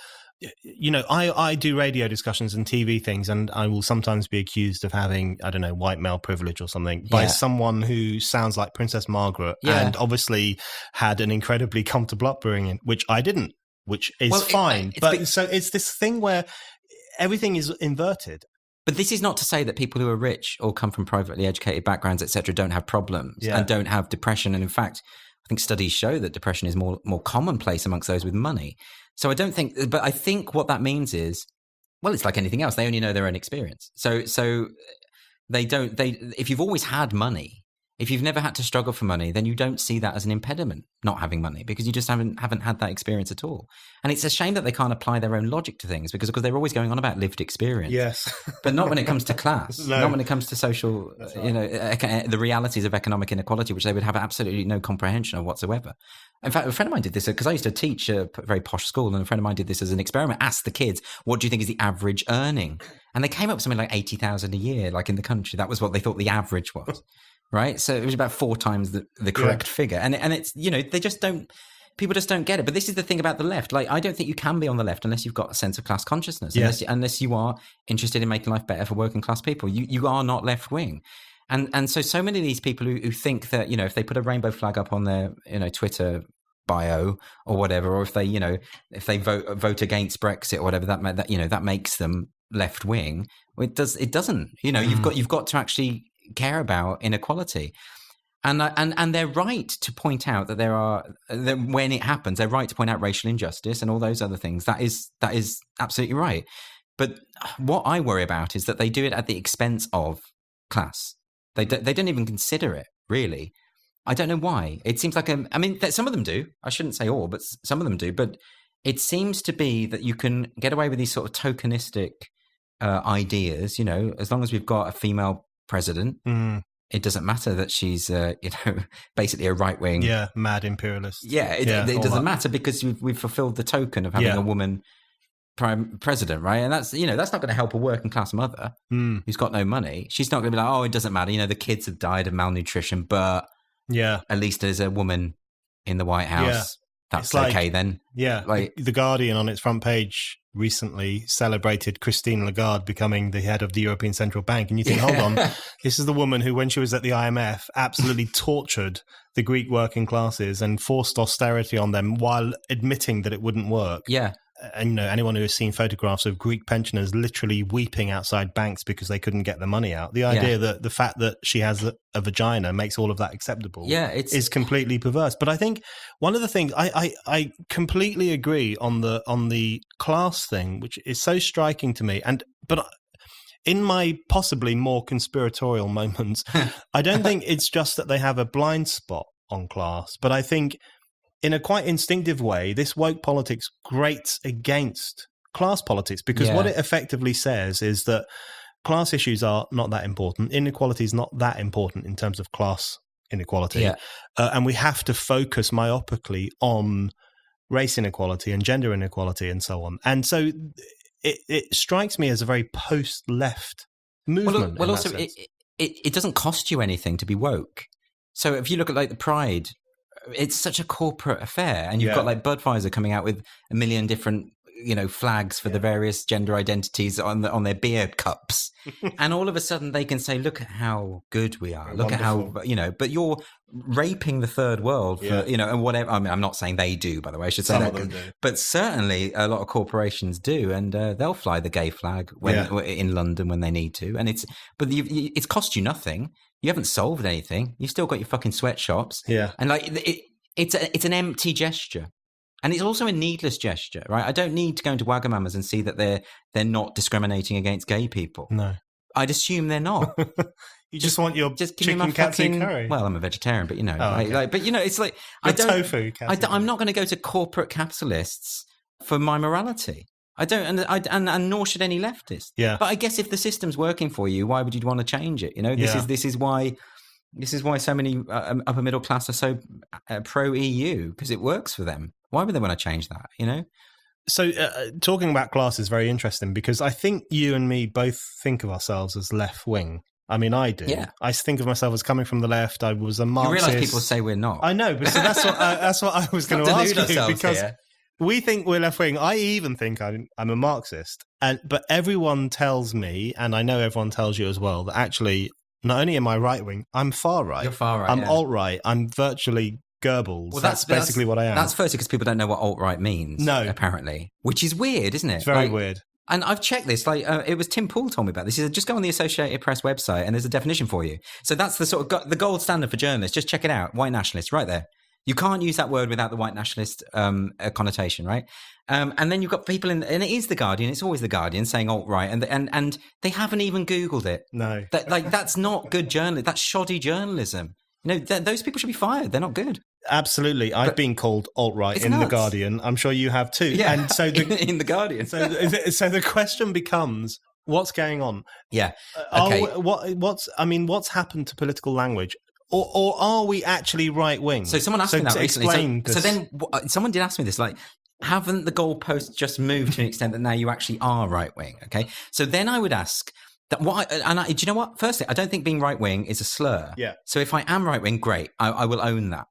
I do radio discussions and TV things, and I will sometimes be accused of having, I don't know, white male privilege or something by someone who sounds like Princess Margaret and obviously had an incredibly comfortable upbringing, which I didn't, which is fine. So it's this thing where everything is inverted. But this is not to say that people who are rich or come from privately educated backgrounds, etc., don't have problems and don't have depression. And in fact, I think studies show that depression is more commonplace amongst those with money. So I don't think, but I think what that means is, well, it's like anything else. They only know their own experience. So if you've always had money, if you've never had to struggle for money, then you don't see that as an impediment, not having money, because you just haven't had that experience at all. And it's a shame that they can't apply their own logic to things, because they're always going on about lived experience. Yes. But not when it comes to class, not when it comes to social, the realities of economic inequality, which they would have absolutely no comprehension of whatsoever. In fact, a friend of mine did this because I used to teach a very posh school, and a friend of mine did this as an experiment, asked the kids, what do you think is the average earning? And they came up with something like 80,000 a year, like in the country. That was what they thought the average was. Right, so it was about 4 times the correct figure, and it's they just don't. People just don't get it. But this is the thing about the left. Like, I don't think you can be on the left unless you've got a sense of class consciousness. Unless you are interested in making life better for working class people, you are not left wing. And so many of these people who think that if they put a rainbow flag up on their Twitter bio or whatever, or if they vote against Brexit or whatever, that makes them left wing. Well, it doesn't. You've got to actually care about inequality, and they're right to point out that when it happens, they're right to point out racial injustice and all those other things. That is absolutely right. But what I worry about is that they do it at the expense of class. They don't even consider it, really. I don't know why. It seems like some of them do. I shouldn't say all, but some of them do. But it seems to be that you can get away with these sort of tokenistic ideas. As long as we've got a female president, it doesn't matter that she's basically a right-wing mad imperialist. It doesn't matter, because we've fulfilled the token of having a woman prime president, right? And that's that's not going to help a working class mother who's got no money. She's not going to be like, oh, it doesn't matter, the kids have died of malnutrition, but at least there's a woman in the White House. That's okay then. Like the Guardian on its front page recently celebrated Christine Lagarde becoming the head of the European Central Bank. And you think, hold on, this is the woman who, when she was at the IMF, absolutely tortured the Greek working classes and forced austerity on them while admitting that it wouldn't work. Yeah. And anyone who has seen photographs of Greek pensioners literally weeping outside banks because they couldn't get the money out. The idea that the fact that she has a vagina makes all of that acceptable is completely perverse. But I think one of the things I completely agree on the class thing, which is so striking to me. But in my possibly more conspiratorial moments, I don't think it's just that they have a blind spot on class, but I think in a quite instinctive way, this woke politics grates against class politics, because what it effectively says is that class issues are not that important. Inequality is not that important in terms of class inequality. Yeah. And we have to focus myopically on race inequality and gender inequality and so on. And so it strikes me as a very post-left movement. Well, also, it doesn't cost you anything to be woke. So if you look at like the Pride, it's such a corporate affair, and you've got like Budweiser coming out with a million different flags for the various gender identities on their beer cups, and all of a sudden they can say, look at how good we are, look wonderful. At how but you're raping the third world for and whatever. I mean, I'm not saying they do, by the way, I should say that, but certainly a lot of corporations do, and they'll fly the gay flag in London when they need to, and it's cost you nothing. You haven't solved anything. You've still got your fucking sweatshops, and like it's an empty gesture. And it's also a needless gesture, right? I don't need to go into Wagamama's and see that they're not discriminating against gay people. No. I'd assume they're not. You just want your chicken katsu curry. Well, I'm a vegetarian, but okay. but it's like tofu. I'm not going to go to corporate capitalists for my morality. I don't, and nor should any leftist. Yeah. But I guess if the system's working for you, why would you want to change it? This is why so many upper middle class are so pro EU, because it works for them. Why would they want to change that? So talking about class is very interesting, because I think you and me both think of ourselves as left wing. I mean, I do. Yeah. I think of myself as coming from the left. I was a Marxist. You realise people say we're not. I know, but so that's what I was going to ask you, because we think we're left wing. I even think I'm a Marxist, but everyone tells me, and I know everyone tells you as well, that actually not only am I right wing, I'm far right. You're far right. I'm alt right. I'm virtually Goebbels. Well, that's basically what I am. That's firstly because people don't know what alt-right means. No. Apparently. Which is weird, isn't it? It's very weird. And I've checked this. It was Tim Pool told me about this. He said, just go on the Associated Press website and there's a definition for you. So that's the sort of the gold standard for journalists. Just check it out. White nationalist, right there. You can't use that word without the white nationalist connotation, right? And then you've got people and it is The Guardian. It's always The Guardian saying alt-right. And they haven't even Googled it. No. That's not good journalism. That's shoddy journalism. Those people should be fired. They're not good. Absolutely. I've been called alt-right in The Guardian. I'm sure you have too. Yeah, and so in The Guardian. So the question becomes, what's going on? Yeah. Okay. What's happened to political language? Or are we actually right-wing? So someone asked me that recently. So then someone did ask me this, like, haven't the goalposts just moved to an extent that now you actually are right-wing? Okay. So then I would ask, do you know what? Firstly, I don't think being right-wing is a slur. Yeah. So if I am right-wing, great. I will own that.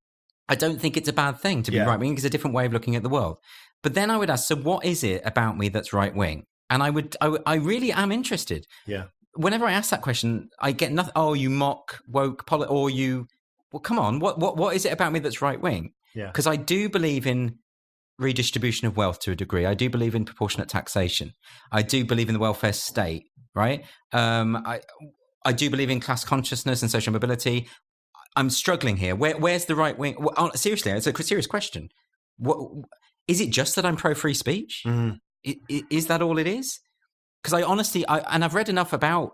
I don't think it's a bad thing to be right-wing. It's a different way of looking at the world. But then I would ask, so what is it about me that's right-wing? And I really am interested. Yeah. Whenever I ask that question, I get nothing. Oh, you mock woke or you. Well, come on. What is it about me that's right-wing? Yeah. Because I do believe in redistribution of wealth to a degree. I do believe in proportionate taxation. I do believe in the welfare state. Right. I do believe in class consciousness and social mobility. I'm struggling here. Where's the right wing? Well, seriously, it's a serious question. What is it? Just that I'm pro free speech? Mm. Is that all it is? Because I've read enough about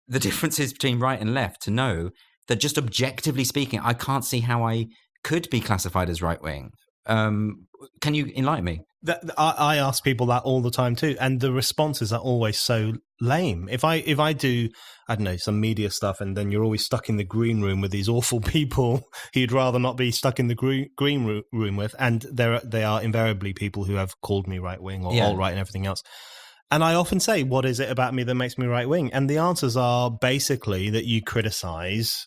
the differences between right and left to know that just objectively speaking, I can't see how I could be classified as right wing. Can you enlighten me? I ask people that all the time too, and the responses are always so lame. If I do, I don't know, some media stuff, and then you're always stuck in the green room with these awful people who you'd rather not be stuck in the green room with, and they are invariably people who have called me right wing or alt-right and everything else. And I often say, what is it about me that makes me right wing? And the answers are basically that you criticize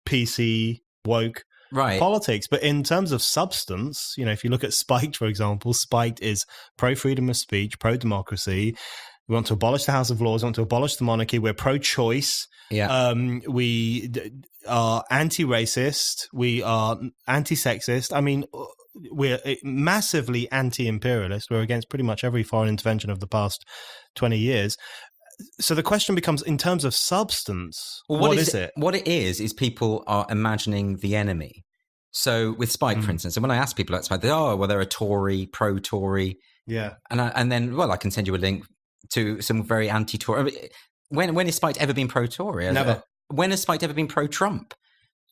PC woke politics. But in terms of substance, if you look at Spiked, for example, Spiked is pro-freedom of speech, pro-democracy. We want to abolish the House of Lords. We want to abolish the monarchy. We're pro-choice. Yeah. We are anti-racist. We are anti-sexist. I mean, we're massively anti-imperialist. We're against pretty much every foreign intervention of the past 20 years. So the question becomes, in terms of substance, what is it? What it is people are imagining the enemy. So with Spike, for instance, and when I ask people about Spike, they're a Tory, pro-Tory. Yeah. And then I can send you a link to some very anti-Tory. I mean, when has Spike ever been pro-Tory? Never. When has Spike ever been pro-Trump?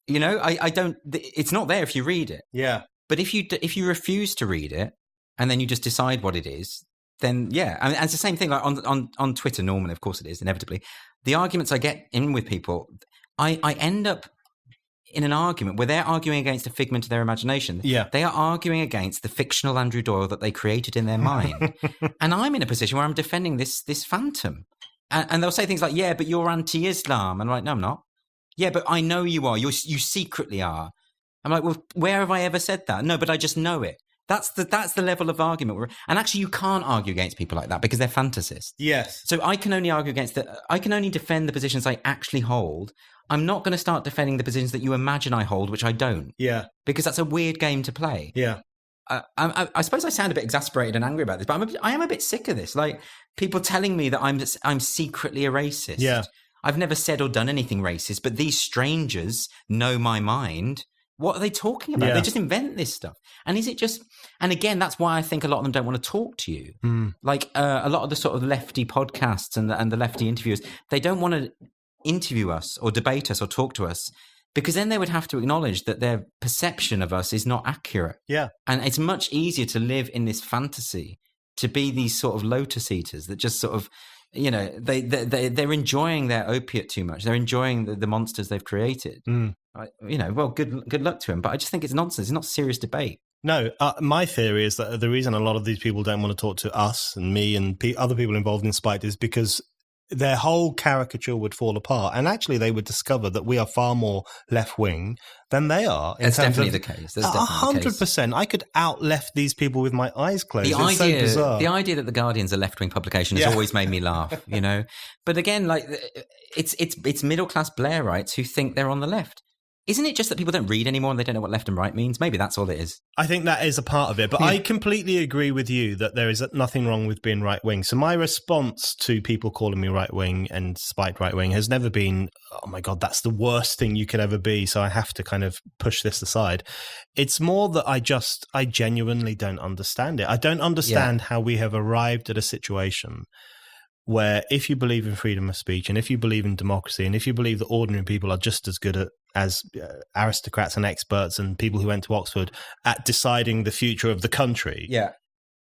I don't. It's not there if you read it. Yeah. But if you refuse to read it and then you just decide what it is, then yeah, and it's the same thing like on Twitter normally, of course it is, inevitably. The arguments I get in with people, I end up in an argument where they're arguing against a figment of their imagination. Yeah. They are arguing against the fictional Andrew Doyle that they created in their mind. And I'm in a position where I'm defending this phantom. And they'll say things like, yeah, but you're anti-Islam. And I'm like, no, I'm not. Yeah, but I know you are. You secretly are. I'm like, well, where have I ever said that? No, but I just know it. That's the level of argument. And actually, you can't argue against people like that because they're fantasists. Yes. So I can only argue against I can only defend the positions I actually hold. I'm not going to start defending the positions that you imagine I hold, which I don't. Yeah. Because that's a weird game to play. Yeah. I suppose I sound a bit exasperated and angry about this, but I am a bit sick of this. Like people telling me that I'm secretly a racist. Yeah. I've never said or done anything racist, but these strangers know my mind. What are they talking about? Yeah. They just invent this stuff. And is it just... And again, that's why I think a lot of them don't want to talk to you. Like a lot of the sort of lefty podcasts and the lefty interviewers, they don't want to interview us or debate us or talk to us because then they would have to acknowledge that their perception of us is not accurate. Yeah. And it's much easier to live in this fantasy, to be these sort of lotus eaters that just sort of... You know, they're enjoying their opiate too much. They're enjoying the monsters they've created. You know, well, good luck to him. But I just think it's nonsense. It's not serious debate. No, my theory is that the reason a lot of these people don't want to talk to us and me and other people involved in Spiked is because their whole caricature would fall apart. And actually, they would discover that we are far more left-wing than they are. That's definitely the case. That's definitely 100%. I could out-left these people with my eyes closed. It's so bizarre. The idea that The Guardian's a left-wing publication has always made me laugh, you know? But again, like, it's middle-class Blairites who think they're on the left. Isn't it just that people don't read anymore and they don't know what left and right means? Maybe that's all it is. I think that is a part of it. But I completely agree with you that there is nothing wrong with being right-wing. So my response to people calling me right-wing and Spiked right-wing has never been, oh my God, that's the worst thing you could ever be, so I have to kind of push this aside. It's more that I genuinely don't understand it. I don't understand how we have arrived at a situation where if you believe in freedom of speech and if you believe in democracy and if you believe that ordinary people are just as good as aristocrats and experts and people who went to Oxford at deciding the future of the country,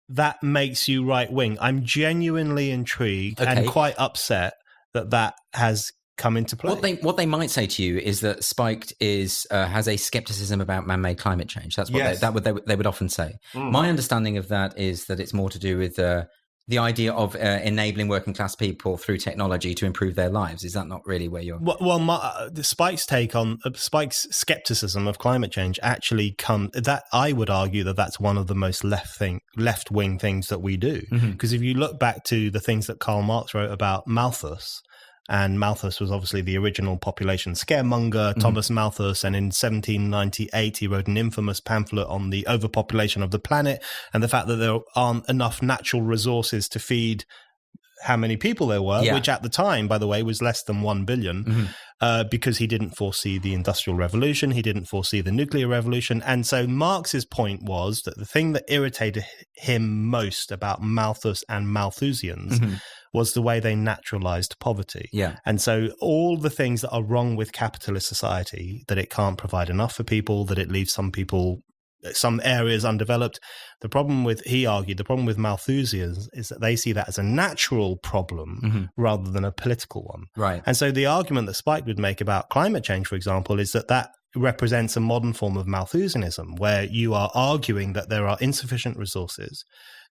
that makes you right-wing. I'm genuinely intrigued and quite upset that has come into play. What they might say to you is that Spiked has a skepticism about man-made climate change. That's what they would often say. My understanding of that is that it's more to do with the idea of enabling working class people through technology to improve their lives. Is that not really where you're... Well, Spike's take on Spike's skepticism of climate change actually I would argue that's one of the most left-wing things that we do. Because if you look back to the things that Karl Marx wrote about Malthus, and Malthus was obviously the original population scaremonger, Thomas Malthus, and in 1798 he wrote an infamous pamphlet on the overpopulation of the planet and the fact that there aren't enough natural resources to feed how many people there were, which at the time, by the way, was less than 1 billion, because he didn't foresee the Industrial Revolution, he didn't foresee the nuclear revolution. And so Marx's point was that the thing that irritated him most about Malthus and Malthusians was the way they naturalized poverty. And so all the things that are wrong with capitalist society, that it can't provide enough for people, that it leaves some areas undeveloped. He argued, the problem with Malthusians is that they see that as a natural problem rather than a political one. Right. And so the argument that Spike would make about climate change, for example, is that represents a modern form of Malthusianism, where you are arguing that there are insufficient resources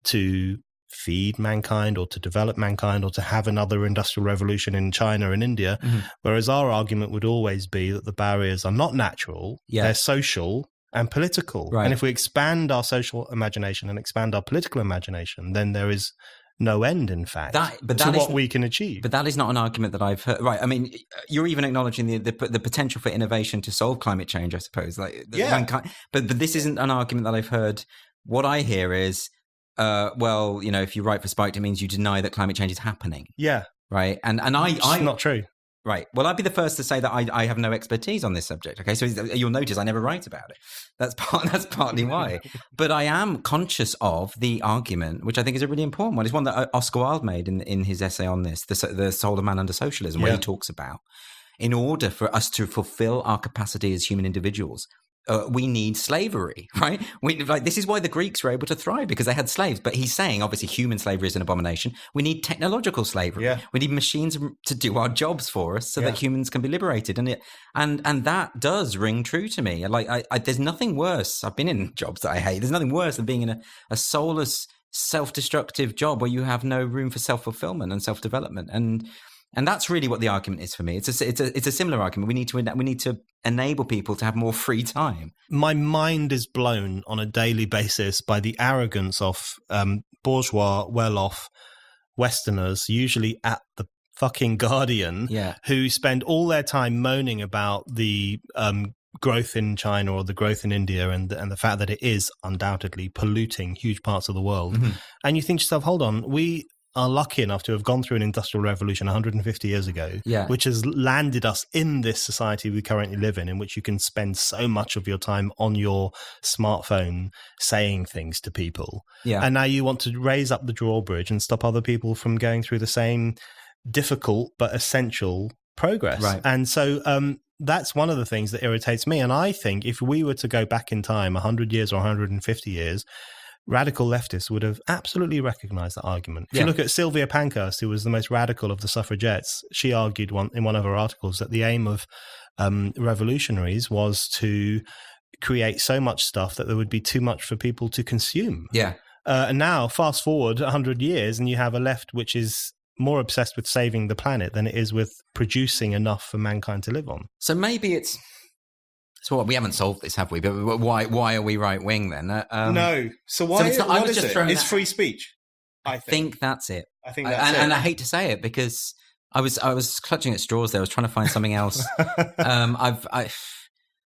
to feed mankind or to develop mankind or to have another industrial revolution in China and India, whereas our argument would always be that the barriers are not natural, they're social and political. Right. And if we expand our social imagination and expand our political imagination, then there is no end, in fact, to what we can achieve. But that is not an argument that I've heard. Right. I mean, you're even acknowledging the potential for innovation to solve climate change, I suppose. Mankind, but this isn't an argument that I've heard. What I hear is, well, you know, if you write for Spiked, it means you deny that climate change is happening. Yeah. Right. And it's not true. Right. Well, I'd be the first to say that I have no expertise on this subject. Okay, so you'll notice I never write about it. That's partly why. But I am conscious of the argument, which I think is a really important one. It's one that Oscar Wilde made in his essay on this, the Soul of Man Under Socialism, where he talks about, in order for us to fulfill our capacity as human individuals, we need slavery, right? This is why the Greeks were able to thrive, because they had slaves. But he's saying, obviously, human slavery is an abomination. We need technological slavery. Yeah. We need machines to do our jobs for us so that humans can be liberated. And that does ring true to me. There's nothing worse. I've been in jobs that I hate. There's nothing worse than being in a soulless, self-destructive job where you have no room for self-fulfillment and self-development. And that's really what the argument is for me. It's a similar argument. We need to enable people to have more free time. My mind is blown on a daily basis by the arrogance of bourgeois, well-off Westerners, usually at the fucking Guardian, who spend all their time moaning about the growth in China or the growth in India and the fact that it is undoubtedly polluting huge parts of the world. Mm-hmm. And you think to yourself, hold on, we are lucky enough to have gone through an industrial revolution 150 years ago, which has landed us in this society we currently live in which you can spend so much of your time on your smartphone saying things to people. Yeah. And now you want to raise up the drawbridge and stop other people from going through the same difficult but essential progress. Right. And so that's one of the things that irritates me. And I think if we were to go back in time 100 years or 150 years, radical leftists would have absolutely recognized that argument. If you look at Sylvia Pankhurst, who was the most radical of the suffragettes, she argued in one of her articles that the aim of revolutionaries was to create so much stuff that there would be too much for people to consume. Yeah. And now, fast forward 100 years, and you have a left which is more obsessed with saving the planet than it is with producing enough for mankind to live on. So maybe it's... So we haven't solved this, have we? But why are we right wing then? No. So why? So what is it? It's free speech. I think that's it. I think that's it. And I hate to say it because I was clutching at straws there. I was trying to find something else. I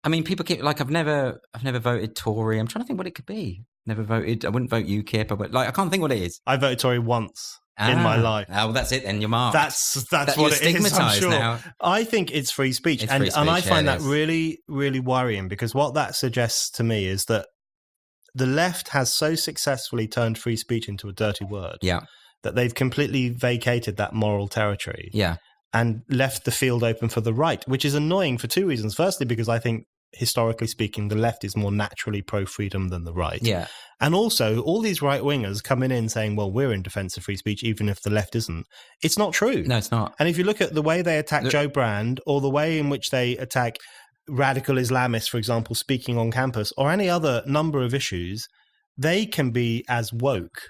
mean, people keep I've never voted Tory. I'm trying to think what it could be. Never voted. I wouldn't vote UKIP. But I can't think what it is. I voted Tory once. In my life. Well, that's it then. You're marked. That's what it is, I'm sure. Now. I think it's free speech. And I find that really, really worrying because what that suggests to me is that the left has so successfully turned free speech into a dirty word that they've completely vacated that moral territory and left the field open for the right, which is annoying for two reasons. Firstly, because I think historically speaking, the left is more naturally pro-freedom than the right. Yeah. And also, all these right-wingers coming in saying, well, we're in defense of free speech, even if the left isn't. It's not true. No, it's not. And if you look at the way they attack Joe Brand or the way in which they attack radical Islamists, for example, speaking on campus, or any other number of issues, they can be as woke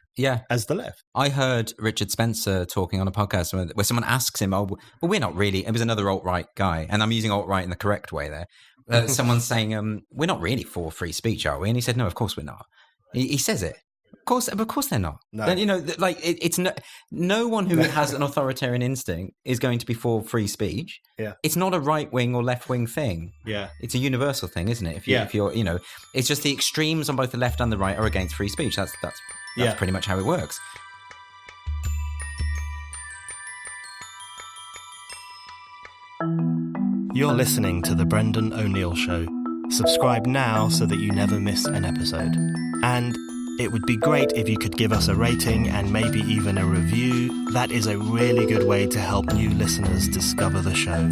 as the left. I heard Richard Spencer talking on a podcast where someone asks him, oh, well, we're not really, it was another alt-right guy, and I'm using alt-right in the correct way there. Someone's saying, we're not really for free speech, are we? And he said, no, of course we're not. He says it. Of course they're not. No. It's no one who has an authoritarian instinct is going to be for free speech. Yeah. It's not a right wing or left wing thing. Yeah. It's a universal thing, isn't it? If you're, it's just the extremes on both the left and the right are against free speech. That's pretty much how it works. You're listening to The Brendan O'Neill Show. Subscribe now so that you never miss an episode. And it would be great if you could give us a rating and maybe even a review. That is a really good way to help new listeners discover the show.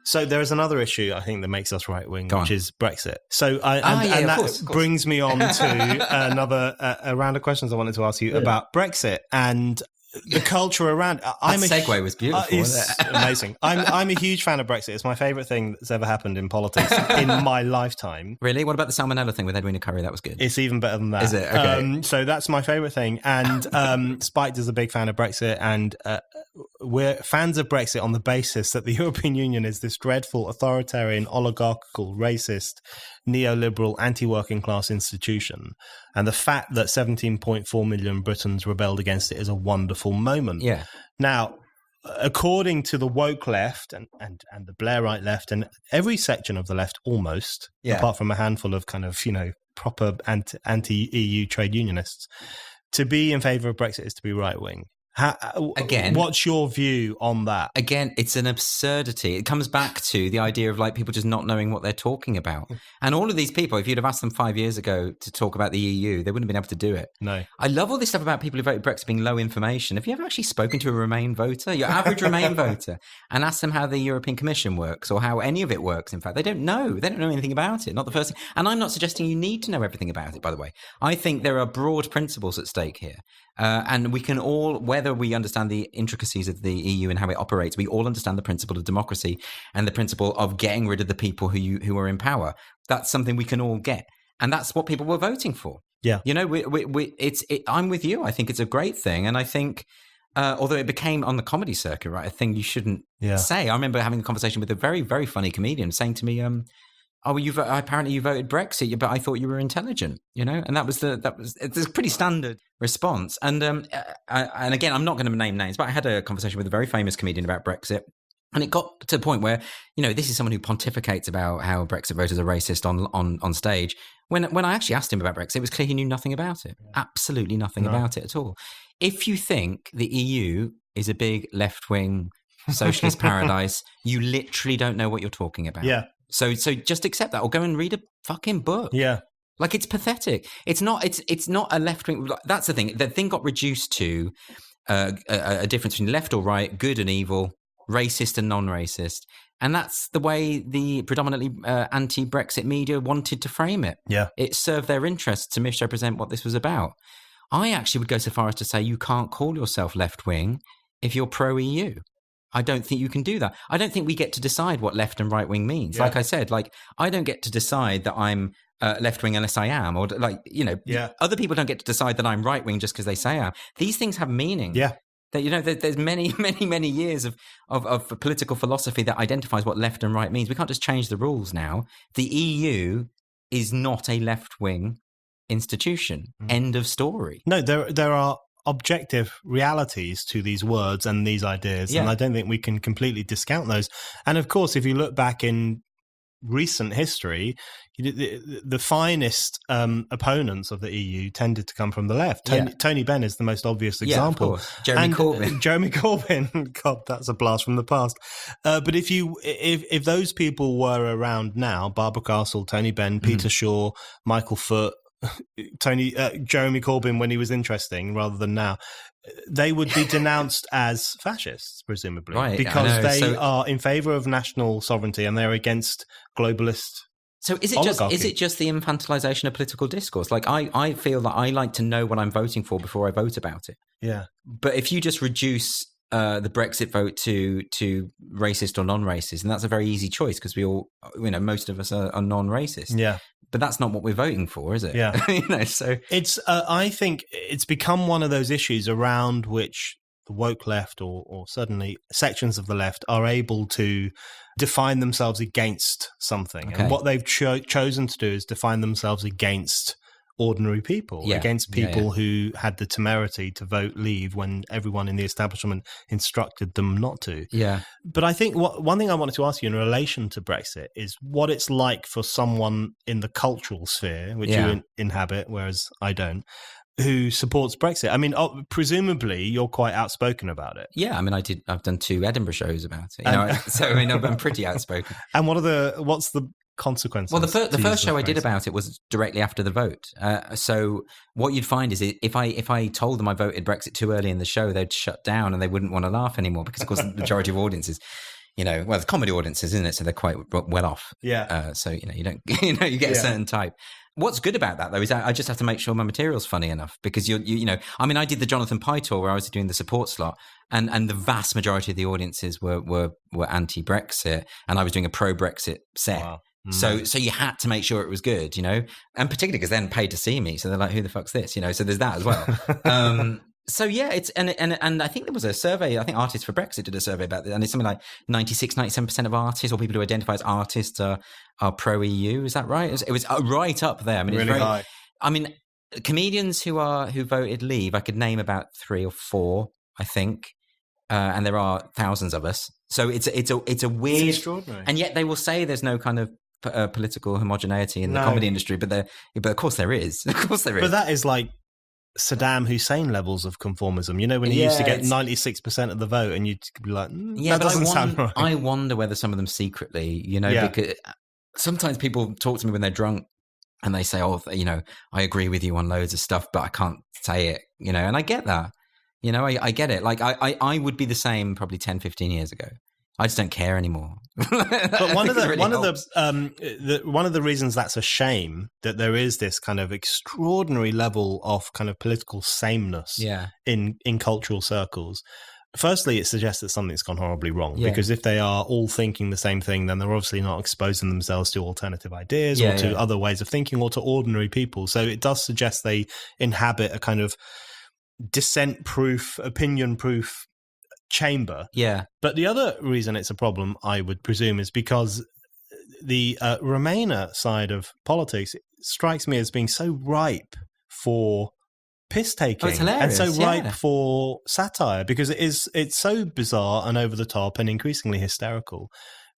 So there is another issue, I think, that makes us right-wing, which is Brexit. So that brings me on to another round of questions I wanted to ask you about Brexit and the culture around. That segue was beautiful. It's amazing. I'm a huge fan of Brexit. It's my favourite thing that's ever happened in politics in my lifetime. Really? What about the salmonella thing with Edwina Currie? That was good. It's even better than that. Is it? Okay. So that's my favourite thing. And Spiked is a big fan of Brexit, and we're fans of Brexit on the basis that the European Union is this dreadful, authoritarian, oligarchical, racist, neoliberal, anti-working class institution. And the fact that 17.4 million Britons rebelled against it is a wonderful moment. Yeah. Now, according to the woke left and the Blairite left and every section of the left almost, apart from a handful of kind of, proper anti-EU trade unionists, to be in favour of Brexit is to be right-wing. Again, what's your view on that? Again, it's an absurdity. It comes back to the idea of like people just not knowing what they're talking about. And all of these people, if you'd have asked them 5 years ago to talk about the EU, they wouldn't have been able to do it. No. I love all this stuff about people who voted Brexit being low information. Have you ever actually spoken to a Remain voter, your average Remain voter, and asked them how the European Commission works or how any of it works? In fact, they don't know. They don't know anything about it. Not the first thing. And I'm not suggesting you need to know everything about it, by the way. I think there are broad principles at stake here. And we can all, whether we understand the intricacies of the EU and how it operates, we all understand the principle of democracy and the principle of getting rid of the people who are in power. That's something we can all get. And that's what people were voting for. Yeah. You know, I'm with you. I think it's a great thing. And I think, although it became on the comedy circuit, right, a thing you shouldn't say. I remember having a conversation with a very, very funny comedian saying to me, oh, apparently you voted Brexit, but I thought you were intelligent, you know, and it's a pretty standard response. And again, I'm not going to name names, but I had a conversation with a very famous comedian about Brexit, and it got to the point where, you know, this is someone who pontificates about how Brexit voters are racist on stage. When I actually asked him about Brexit, it was clear he knew nothing about it, absolutely nothing about it at all. If you think the EU is a big left-wing socialist paradise, you literally don't know what you're talking about. Yeah. So just accept that, or go and read a fucking book. Yeah. Like, it's pathetic. It's not a left wing. That's the thing. The thing got reduced to a difference between left or right, good and evil, racist and non-racist. And that's the way the predominantly anti-Brexit media wanted to frame it. Yeah. It served their interests to misrepresent what this was about. I actually would go so far as to say you can't call yourself left wing if you're pro-EU. I don't think you can do that. I don't think we get to decide what left and right wing means. Yeah. Like I said, like, I don't get to decide that I'm left wing unless I am, or like, you know, other people don't get to decide that I'm right wing just because they say I am. These things have meaning. Yeah. That, you know, there's many, many, many years of political philosophy that identifies what left and right means. We can't just change the rules now. The EU is not a left wing institution. End of story. No, there are objective realities to these words and these ideas, and I don't think we can completely discount those. And of course, if you look back in recent history, the finest opponents of the EU tended to come from the left. Tony Benn is the most obvious example. Jeremy Corbyn. God, that's a blast from the past. But if those people were around now, Barbara Castle, Tony Benn, Peter Shaw, Michael Foot, Jeremy Corbyn when he was interesting rather than now, they would be denounced as fascists, presumably, right, because they are in favour of national sovereignty and they're against globalist. So is it just the infantilization of political discourse? Like, I feel that I like to know what I'm voting for before I vote about it. Yeah. But if you just reduce the Brexit vote to racist or non-racist, and that's a very easy choice because we all, you know, most of us are non-racist. Yeah. But that's not what we're voting for, is it? Yeah. You know, so it's I think it's become one of those issues around which the woke left or certainly sections of the left are able to define themselves against something. Okay. And what they've chosen to do is define themselves against ordinary people, against people who had the temerity to vote leave when everyone in the establishment instructed them not to. Yeah. But I think one thing I wanted to ask you in relation to Brexit is what it's like for someone in the cultural sphere, which you inhabit, whereas I don't, who supports Brexit. I mean, presumably you're quite outspoken about it. Yeah, I mean, I've done 2 Edinburgh shows about it. You know, so I mean, I'm pretty outspoken. And what's the consequences? Well, the first show I did about it was directly after the vote. So what you'd find is if I told them I voted Brexit too early in the show, they'd shut down and they wouldn't want to laugh anymore because, of course, the majority of audiences, you know, well, it's comedy audiences, isn't it? So they're quite well off. Yeah. So, you know, you don't, you know, you get a certain type. What's good about that, though, is I just have to make sure my material's funny enough because you know, I mean, I did the Jonathan Pye tour where I was doing the support slot, and the vast majority of the audiences were anti-Brexit, and I was doing a pro-Brexit set. Wow. So you had to make sure it was good, you know, and particularly because they're paid to see me, so they're like, "Who the fuck's this?" You know, so there's that as well. So yeah, it's and I think there was a survey. I think Artists for Brexit did a survey about this, and it's something like 96-97% of artists or people who identify as artists are pro EU. Is that right? It was right up there. I mean, really it's very high. I mean, comedians who voted leave, I could name about 3 or 4, I think, and there are thousands of us. So it's a weird, it's extraordinary, and yet they will say there's no kind of political homogeneity in the comedy industry, but of course there is. Of course there is. But that is like Saddam Hussein levels of conformism. You know, when he used to get 96% of the vote and you'd be like, that doesn't sound right. I wonder whether some of them secretly, because sometimes people talk to me when they're drunk and they say, I agree with you on loads of stuff, but I can't say it, and I get that. I get it. Like I would be the same probably 10, 15 years ago. I just don't care anymore. But one of the reasons that's a shame, that there is this kind of extraordinary level of kind of political sameness in cultural circles. Firstly, it suggests that something's gone horribly wrong, because if they are all thinking the same thing, then they're obviously not exposing themselves to alternative ideas or to other ways of thinking or to ordinary people. So it does suggest they inhabit a kind of dissent-proof, opinion-proof chamber. Yeah. But the other reason it's a problem, I would presume, is because the Remainer side of politics strikes me as being so ripe for piss-taking and so ripe for satire, because it's so bizarre and over the top and increasingly hysterical.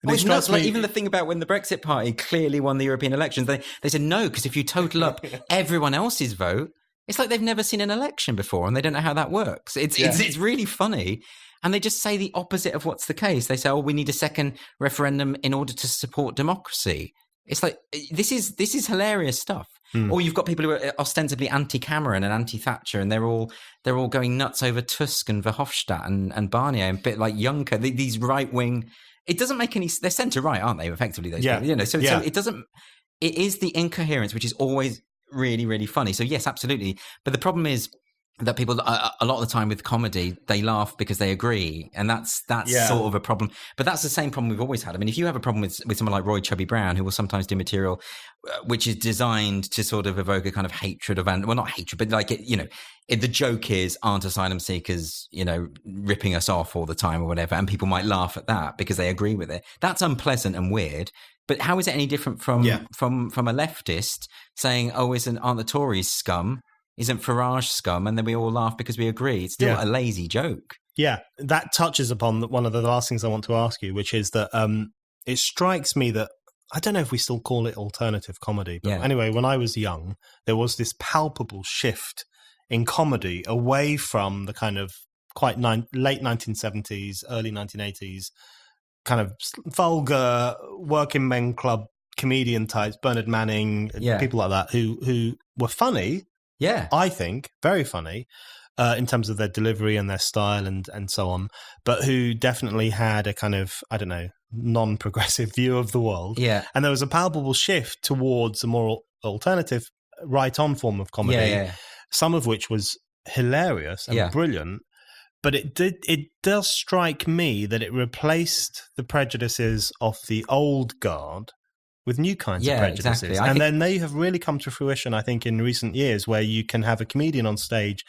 It's nuts. Like even the thing about when the Brexit Party clearly won the European elections, they said no, because if you total up everyone else's vote, it's like they've never seen an election before and they don't know how that works. It's really funny. And they just say the opposite of what's the case. They say, we need a second referendum in order to support democracy. It's like, this is hilarious stuff. Or you've got people who are ostensibly anti-Cameron and anti-Thatcher, and they're all going nuts over Tusk and Verhofstadt and Barnier and a bit like Juncker. These right-wing, it doesn't make any, they're centre-right, aren't they, effectively? Those people, so it doesn't, it is the incoherence, which is always really, really funny. So yes, absolutely. But the problem is that people, a lot of the time with comedy, they laugh because they agree. And that's sort of a problem. But that's the same problem we've always had. I mean, if you have a problem with someone like Roy Chubby Brown, who will sometimes do material which is designed to sort of evoke a kind of hatred of, well, not hatred, but like, the joke is, aren't asylum seekers, ripping us off all the time or whatever. And people might laugh at that because they agree with it. That's unpleasant and weird. But how is it any different from a leftist saying, aren't the Tories scum? Isn't Farage scum? And then we all laugh because we agree. It's still a lazy joke. Yeah, that touches upon one of the last things I want to ask you, which is that it strikes me that, I don't know if we still call it alternative comedy, but anyway, when I was young, there was this palpable shift in comedy away from the kind of quite late 1970s, early 1980s, kind of vulgar working men club comedian types, Bernard Manning, people like that, who were funny. Yeah, I think very funny in terms of their delivery and their style and so on, but who definitely had a kind of, I don't know, non-progressive view of the world. Yeah, and there was a palpable shift towards a more alternative, right-on form of comedy, some of which was hilarious and brilliant. But it does strike me that it replaced the prejudices of the old guard with new kinds of prejudices. Exactly. And then they have really come to fruition, I think, in recent years, where you can have a comedian on stage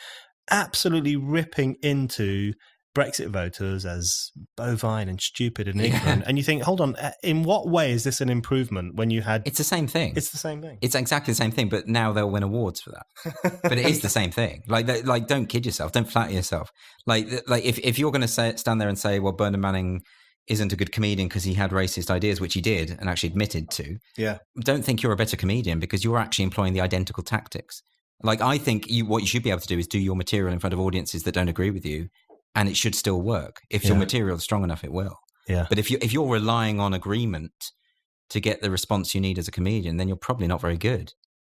absolutely ripping into Brexit voters as bovine and stupid and ignorant. And you think, hold on, in what way is this an improvement when you had... It's the same thing. It's the same thing. It's exactly the same thing, but now they'll win awards for that. But it is the same thing. Like, don't kid yourself. Don't flatter yourself. Like if you're going to stand there and say, well, Bernard Manning isn't a good comedian because he had racist ideas, which he did and actually admitted to. Yeah. Don't think you're a better comedian because you're actually employing the identical tactics. Like, I think what you should be able to do is do your material in front of audiences that don't agree with you, and it should still work. If your material is strong enough, it will. Yeah. But if you're relying on agreement to get the response you need as a comedian, then you're probably not very good,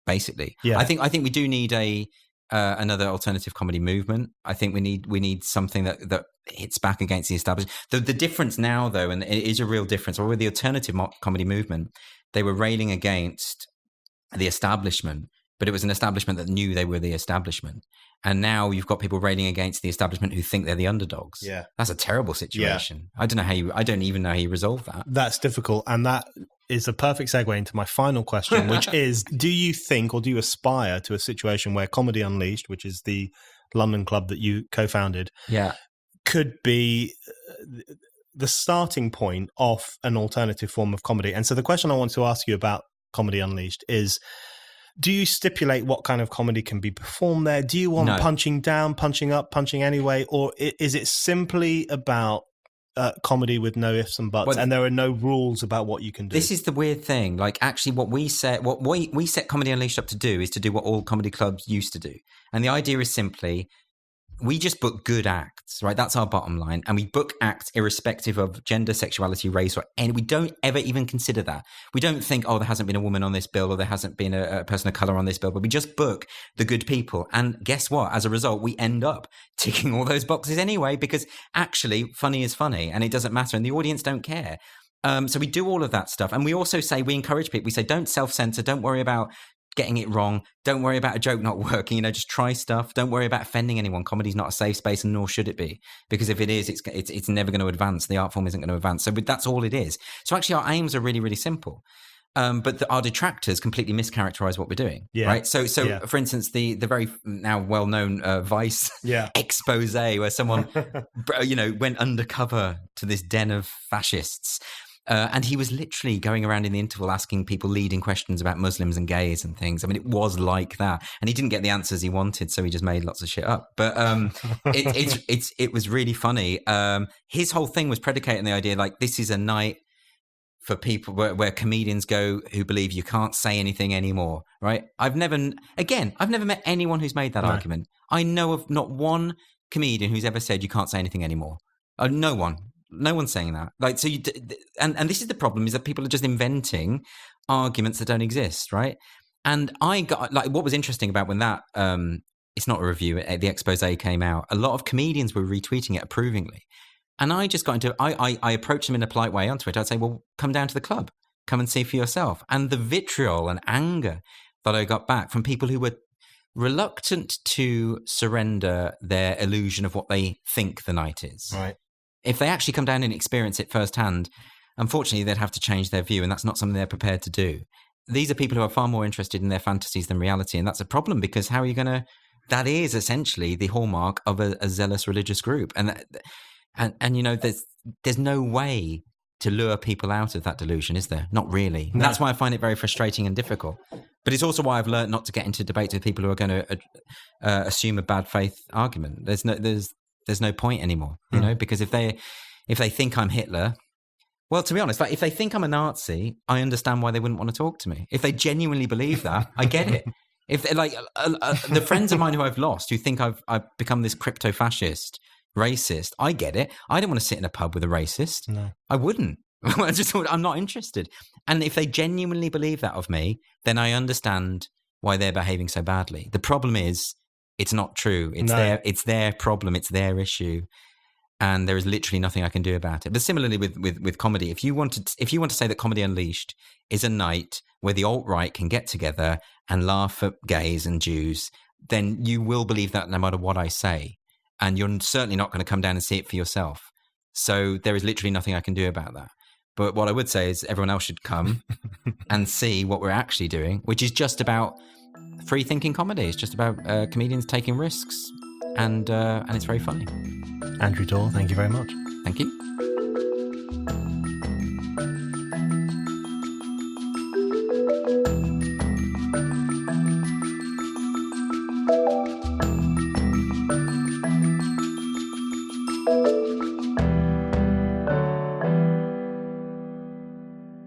basically. Yeah. I think we do need another alternative comedy movement. I think we need something that hits back against the establishment. The difference now, though, and it is a real difference, or with the alternative comedy movement, they were railing against the establishment, but it was an establishment that knew they were the establishment. And now you've got people railing against the establishment who think they're the underdogs. Yeah. That's a terrible situation. Yeah. I don't even know how you resolve that. That's difficult. And that is a perfect segue into my final question, which is, do you think, or do you aspire to a situation where Comedy Unleashed, which is the London club that you co-founded, could be the starting point of an alternative form of comedy? And so the question I want to ask you about Comedy Unleashed is, do you stipulate what kind of comedy can be performed there? Do you want punching down, punching up, punching anyway? Or is it simply about comedy with no ifs and buts, and there are no rules about what you can do. This is the weird thing. Like, actually, what we set Comedy Unleashed up to do is to do what all comedy clubs used to do. And the idea is simply, we just book good acts, right? That's our bottom line. And we book acts irrespective of gender, sexuality, race, and we don't ever even consider that. We don't think, oh, there hasn't been a woman on this bill, or there hasn't been a person of colour on this bill, but we just book the good people. And guess what? As a result, we end up ticking all those boxes anyway, because actually funny is funny and it doesn't matter. And the audience don't care. So we do all of that stuff. And we also say, we encourage people. We say, don't self-censor. Don't worry about getting it wrong. Don't worry about a joke not working. Just try stuff. Don't worry about offending anyone. Comedy's not a safe space, and nor should it be, because if it is, it's never going to advance. The art form isn't going to advance. So that's all it is. So actually, our aims are really, really simple. But our detractors completely mischaracterize what we're doing. Yeah. Right. So for instance, the very now well-known Vice expose where someone went undercover to this den of fascists. And he was literally going around in the interval asking people leading questions about Muslims and gays and things. I mean, it was like that. And he didn't get the answers he wanted, so he just made lots of shit up. But it was really funny. His whole thing was predicated on the idea, like, this is a night for people where comedians go who believe you can't say anything anymore, right? I've never met anyone who's made that argument. I know of not one comedian who's ever said you can't say anything anymore. No one. No one's saying that. Like, so and this is the problem, is that people are just inventing arguments that don't exist, right? And I got, like, what was interesting about when that, it's not a review, the expose came out, a lot of comedians were retweeting it approvingly. And I just got into, I approached them in a polite way on Twitter. I'd say, well, come down to the club, come and see for yourself. And the vitriol and anger that I got back from people who were reluctant to surrender their illusion of what they think the night is. Right. If they actually come down and experience it firsthand, unfortunately, they'd have to change their view, and that's not something they're prepared to do. These are people who are far more interested in their fantasies than reality, and that's a problem, because how are you going to... That is essentially the hallmark of a zealous religious group. And there's no way to lure people out of that delusion, is there? Not really. No. That's why I find it very frustrating and difficult. But it's also why I've learned not to get into debates with people who are going to assume a bad faith argument. There's no point anymore, because if they think I'm Hitler, well, to be honest, like, if they think I'm a Nazi, I understand why they wouldn't want to talk to me. If they genuinely believe that, I get it. If the friends of mine who I've lost, who think I've become this crypto-fascist, racist, I get it. I don't want to sit in a pub with a racist. No. I wouldn't. I just thought, I'm not interested. And if they genuinely believe that of me, then I understand why they're behaving so badly. The problem is, it's not true. It's their problem. It's their issue, and there is literally nothing I can do about it. But similarly with comedy, if you want to say that Comedy Unleashed is a night where the alt-right can get together and laugh at gays and Jews, then you will believe that no matter what I say, and you're certainly not going to come down and see it for yourself. So there is literally nothing I can do about that. But what I would say is everyone else should come and see what we're actually doing, which is just about free thinking comedy. It's just about comedians taking risks, and it's very funny. Andrew Doyle, thank you very much. Thank you.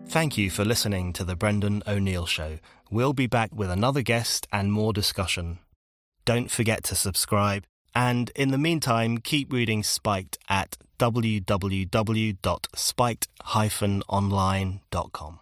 Thank you for listening to The Brendan O'Neill Show. We'll be back with another guest and more discussion. Don't forget to subscribe, and in the meantime, keep reading Spiked at www.spiked-online.com.